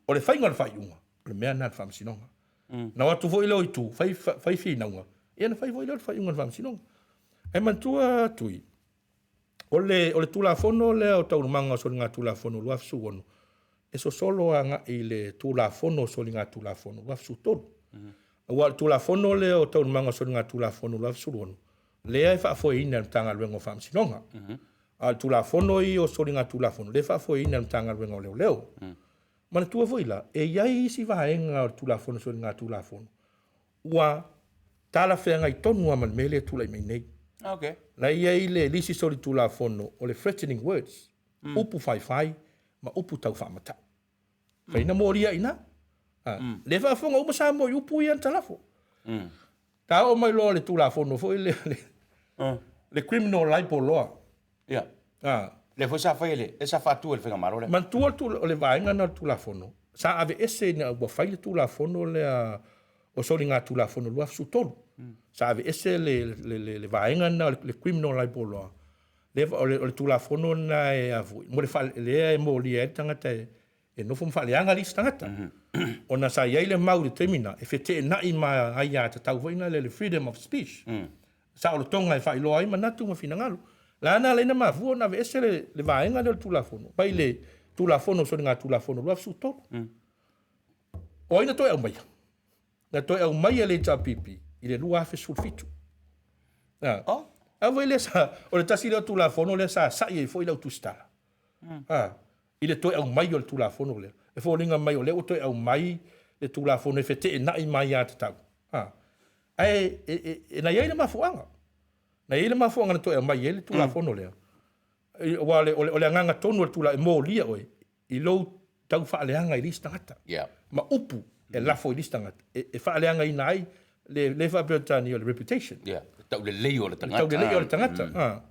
O le fai ngal fai unga. Le mea na fa masinonga. Na watu fo ilo i tu, fai fi naunga. E na fai fo ilo fai unga fa masinonga. E mantua tui. O le tula fono le o tau manga so nga tula fono lo afsu wono. E so solo anga i le tula fono so nga tula fono lo afsu tolu. Wa tula fono le o tau manga so nga tula fono lo afsu wono. Le ai fa fo ina tanga luengo fa masinonga. Al tula fono i o so nga tula fono. Le fa fo ina tanga luengo leo. Mana tua foi la, e iai isi vaenga o tula fono so ngā tula fono. Ua tala whenga i tonu a mele tula i mei nei. Okay. Na iai le lisi sori tula fono o le threatening words. Upu fai, ma upu tau whamata. Whaina moria ina. Le whafonga umasa mo i upu i an talafo. Ta o mai loa le tula fono foi le criminal libel law. Yeah. Le fo sa faile, esa fatu el fenga marole. Man tu o le vaenga na tula fono. Sa ave ese na wa faile tula fono le o sori nga tula fono lua su tolu. Sa ave ese le vaenga na le criminal libel law. Le tula fono na e avu. Mo le fale le mo li e tangata e no fo fale anga lis tangata. Ona sa ia le mau le termina e fete na i ma ai ata tau voina le freedom of speech. Sa o tonga e fa ilo ai manatu ma finangalo. La na le na mafu na ve ese le vaenga le tula fono. Pai le tula fono so nga tula fono lo su to. O ina to e mai. Na to e mai le tapipi. Ile lua fe sulfitu. Oh. A voi le sa o le tasi le tula fono le sa e foi le tu sta. Ile to e mai le tula fono le. E fo linga mai o le to e mai le tula fono e fete na i mai ata tau. Ai na ia le mafuanga. Na ile mafuanga to e mai ele tula fono le. Wa le nganga tonu le tula e mo lia oi. I lo tau fa le anga i lista ngata. Yeah. Ma upu e la fo i lista ngata. E fa le anga i nai le whapeatani o le reputation. Yeah, tau le leo le tangata. Tau le leo le tangata.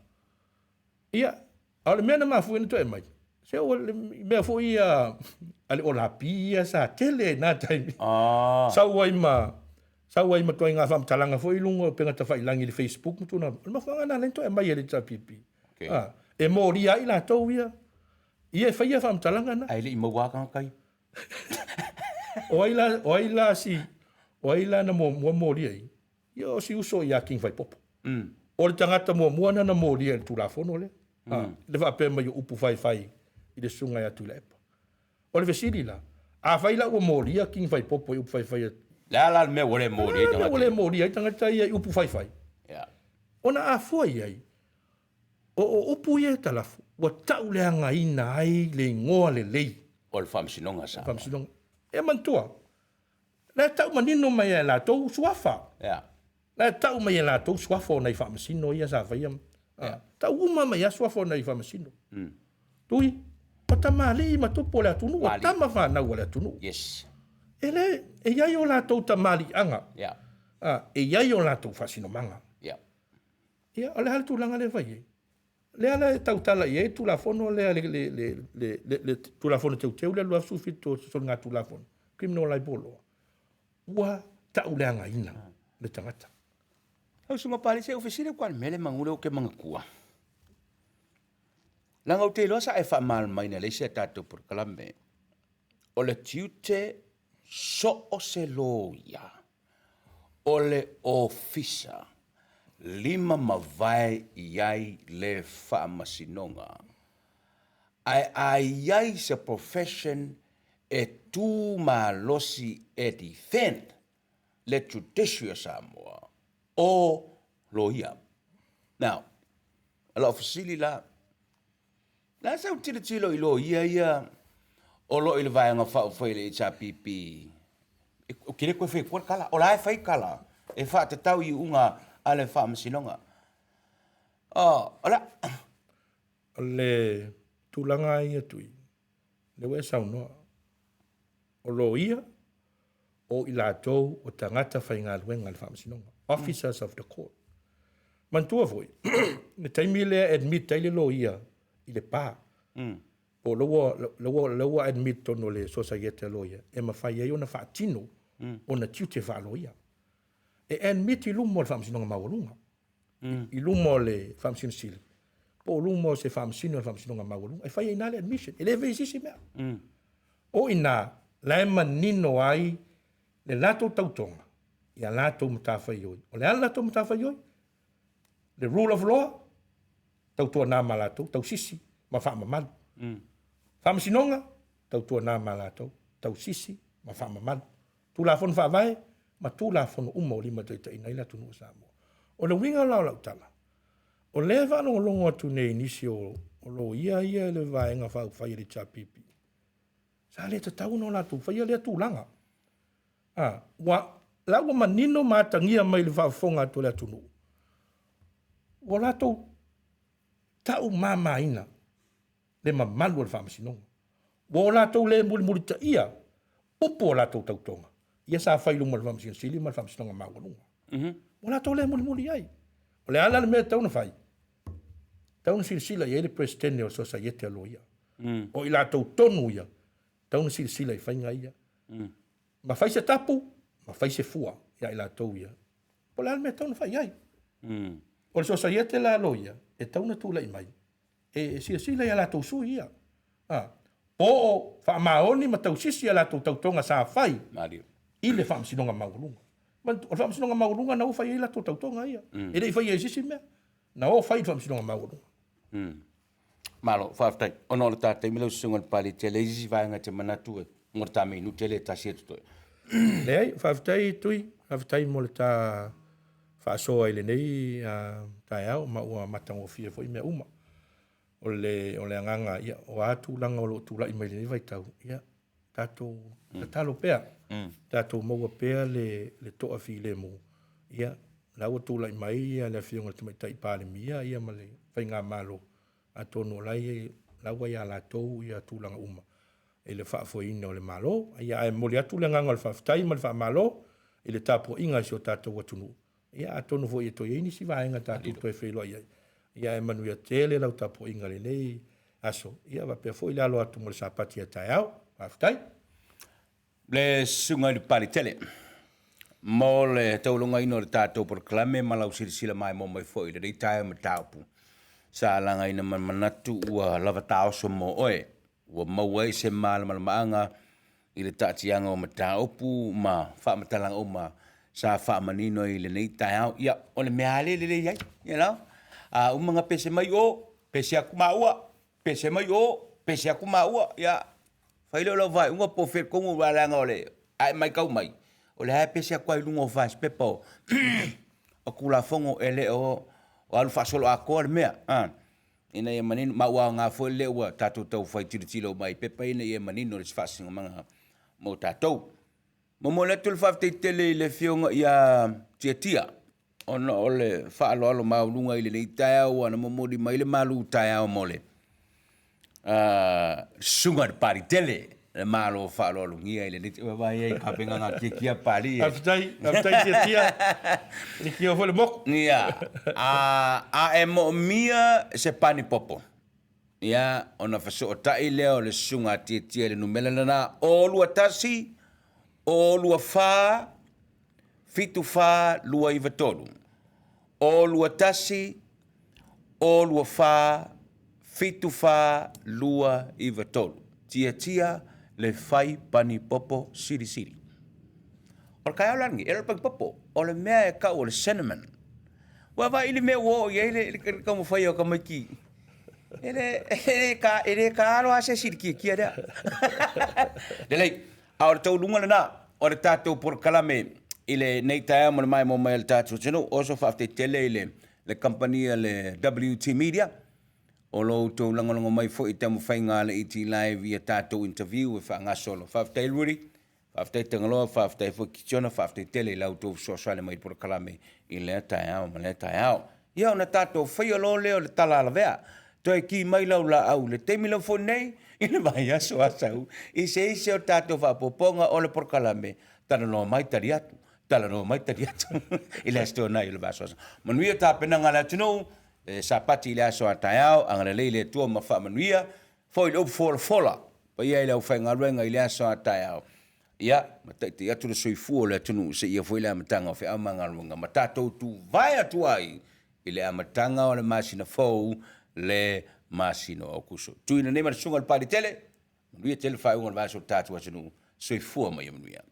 Ia, au le mea na mafu ina toe mai. Se o le mea fu ia, ale o la pia sa tele na taimi. Sau ai ma toi ngā whamtalanga fo i lungo penga ta whailangi le Facebook mutu na. Ma whanga na lento e mai e le tapipi. E mōri ai la tau ia. Ia e whaia whamtalanga na. Ai le i mawaka kai. O ai la na mōri ai. Ia o si uso ia king vai popo. O le tangata mua na mōri ai tu la fono le. Le whape mai upu whai i le sunga ia tu la epa. O le vesiri la. A whaila ua mōri ia king vai popo i upu whai La me wole mori tangata. Wole mori ai tangata ia upu whai. Yeah. Ona a foi ai. O upu ia talafu. Wa tau le anga ina ai le ngoa le lei. O le whamsinonga sa. Whamsinonga. E mantua. La tau manino mai e la tau suafa. Yeah. La tau mai e la tau suafa o nei whamsino ia sa whaiam. Tau uma mai a suafa o nei whamsino. Tui. O tamali ma tupo le atunu. O tama whanau le atunu. Yes. Ele, e iai o lātou tamali anga. Yeah. E iai o lātou whasino manga. Yeah. Ia, ale hale tūlanga le vai. Le ala e tautala i e tūlafono le tūlafono teu le lua sufi tō son ngā tūlafono. Criminal libel. Ua tau le anga ina le tangata. Au sunga pali se ofisire kwa mele mangule o ke mangakua. Langa o te loa sa e wha mal mai na leise tātou por kalame. O le tiute so o se loia, o le ofisa, 5 mawai iai le whaamasinonga. Ai iai se profession e tū malosi e defend le judicia Samoa o loia. Now, ala ofisili la sa utile i loia ia, o lo ile vai nga fa foi le pipi o kile ko foi por kala o la fai kala e fa te tau i unga ale fa masinonga ola le tulanga ia tui le we sau no o lo ia o ila tou o tangata fai ngā luenga le fa masinonga officers of the court mantua foi ne taimile admit taile lo ia i le pa o loa admit tono le society loia e mawhai ai ona whaatino ona tiute whaaloia. E admit i lumo le whamsinonga mawalunga. I lumo le whamsino sili. Po lumo se whamsino le whamsinonga mawalunga. E whai ai nale admission. E le veisisi mea. O ina laima nino ai le lato tautonga. Ia lato matawhai oi. O le ala lato matawhai oi. The rule of law. Tautua nā malato. Tau sisi. Ma whaamamalu. Whamasinonga, tau tua nā malato, tau sisi, ma whamamalu. Tu la fono whaavae, ma tu la fono uma o lima tei tei nei la tunu o Samoa. O le winga lau lau tala. O le whano o longo atu nei nisi o lo ia le vaenga whau whai le tapipi. Sa le tatau no la tu whai le tu langa. Lau manino mātangia mai le whaafonga atu le atunu. O la tu tau mama ina. Le mamalu o le whaamasinonga. Wo la tau le muli ta ia, upo o la tau tautonga. Ia sa whailu ma le whaamasinonga sili ma le whaamasinonga mawalunga. Wo la tau le muli ai. O le ala le mea tauna whai. Tauna sila ia le presidente o society alo ia. O i la tau tonu ia. Tauna sila i whainga ia. Ma whai se tapu, ma whai se fua. Ia i la tau ia. O le ala mea tauna whai ai. O le society la alo ia. E tauna tula i mai. E sila ia la tau sui ia. O whaamaoni ma tau sisi ia la tau tautonga sa whai. I le whaamasinonga maulunga. O whaamasinonga maulunga na o whai ia la tau tautonga ia. E rei whai ia sisi mea. Na o whai whaamasinonga maulunga. Malo, whaafitai. Ono le tātai mila usunga le pali te leisi vaenga te manatu e. Ngor tā mei nu te le tā sia tutoe. Lei, whaafitai tui. Whaafitai mo le tā whaasoa i le nei. Tai au, ma ua matango fia fo i mea uma. O le anganga ia o atu langa o lo tula i mai le vai tau ia tatou talo pea tatou maua pea le toa fi le mo ia la o tula i mai ia le fionga te mai tai pale mia ia ma le fai ngā malo atono lai la wa ia la tou ia tulanga uma e le fa foi no le malo ia e mo le atu le anganga le fa tai ma le fa malo i le tapo inga si o tātou atunu. Ia atonu fo i to i nisi vaenga tātou toi whelo ia. Ia e manuia tele lau tapo inga le nei aso. Ia wa pia fo i lalo atu mo le sapati a tai au. Whaftai. Le sunga i pari tele. Mo le taulunga ino le tātou por klame malau sirisila mai mo mai fo i le rei tai ma taupu. Sa langa ina manatu ua lava taoso mo oe. Ua maua se malama maanga i le taatianga o mataupu ma whaamatalanga o ma sa whaamanino i le nei tai au. Ia, o le mea le iai, you know? Umanga pese mai o, pese aku maua, pese mai o, pese aku maua, ia. Whaile lo vai, unga po whet kongu walanga o le, ai mai kau mai. O le hae pese aku ai lunga o whaas pepa o. O kula fongo ele o alu whaasolo a koa le mea. Ina ia manino, maua ngā fo le ua tātou tau whai tiro mai pepa ina ia manino le whaasinga manga mo tātou. Mo le tulu whaaftei tele i le whionga ia tia. Ona o le whaaloalo maulunga i le nei tai au, ana momori mai le malu tai au mole. Sunga de pari tele, le malo whaaloalo ngia i le nei tai vai ei kapenga ngā kia pari. Aftai tia. Ni kia fo le moko. Ia. A e mo mia se pani popo. Ia, ona whaso o tai leo le sunga tia le numela lana o lua tasi, o lua wha, fitu wha, lua iwa tolu. O lua tasi, o lua wha, fitu wha, lua iwa tolu. Tia le whai pani popo siri. O le kai au langi, e le pani popo, o le mea e kau o le cinnamon. Wa ili mea uo, ia ile kau mo whai o ka maiki. Ele ka alo ase siri kia rea. Delei, a o le tau lunga lana, o le tātou por kalame, ile nei tae mo le mai mo mai le tātou tino, oso whaafte tele ile le kampania le WT Media, o lo tau langalonga mai fo i tamu whainga le iti live i a tātou interview e whaangasolo. Whaafte ilwiri, whaafte tangaloa, whaafte fo kichona, whaafte tele lau tau sosale mai por kalame i le tae au, ma le tae au. Ia ona tātou whaia lo leo le tala ala vea, toi ki mai lau la au le temi lau fo nei, ina mai aso asau, i se ise o tātou whaapoponga o le por kalame, tana no mai tari atu. Tala no mai tari atu. Ile asto nai le baso. Manuia ta pena ngala tino, sapati ile aso atai au, angana leile tua ma wha manuia, fo ile upo fola, pa ia ile au whainga ruenga ile aso atai au. Ia, mataiti atu le soifua le tunu, se ia fo ile amatanga o whi amanga ruenga, ma tātou tu vai atu ai, ile amatanga o le masina fau, le masino o kuso. Tuina nema le sunga le pari tele, manuia tele whaunga le baso tātua tunu, soifua mai manuia.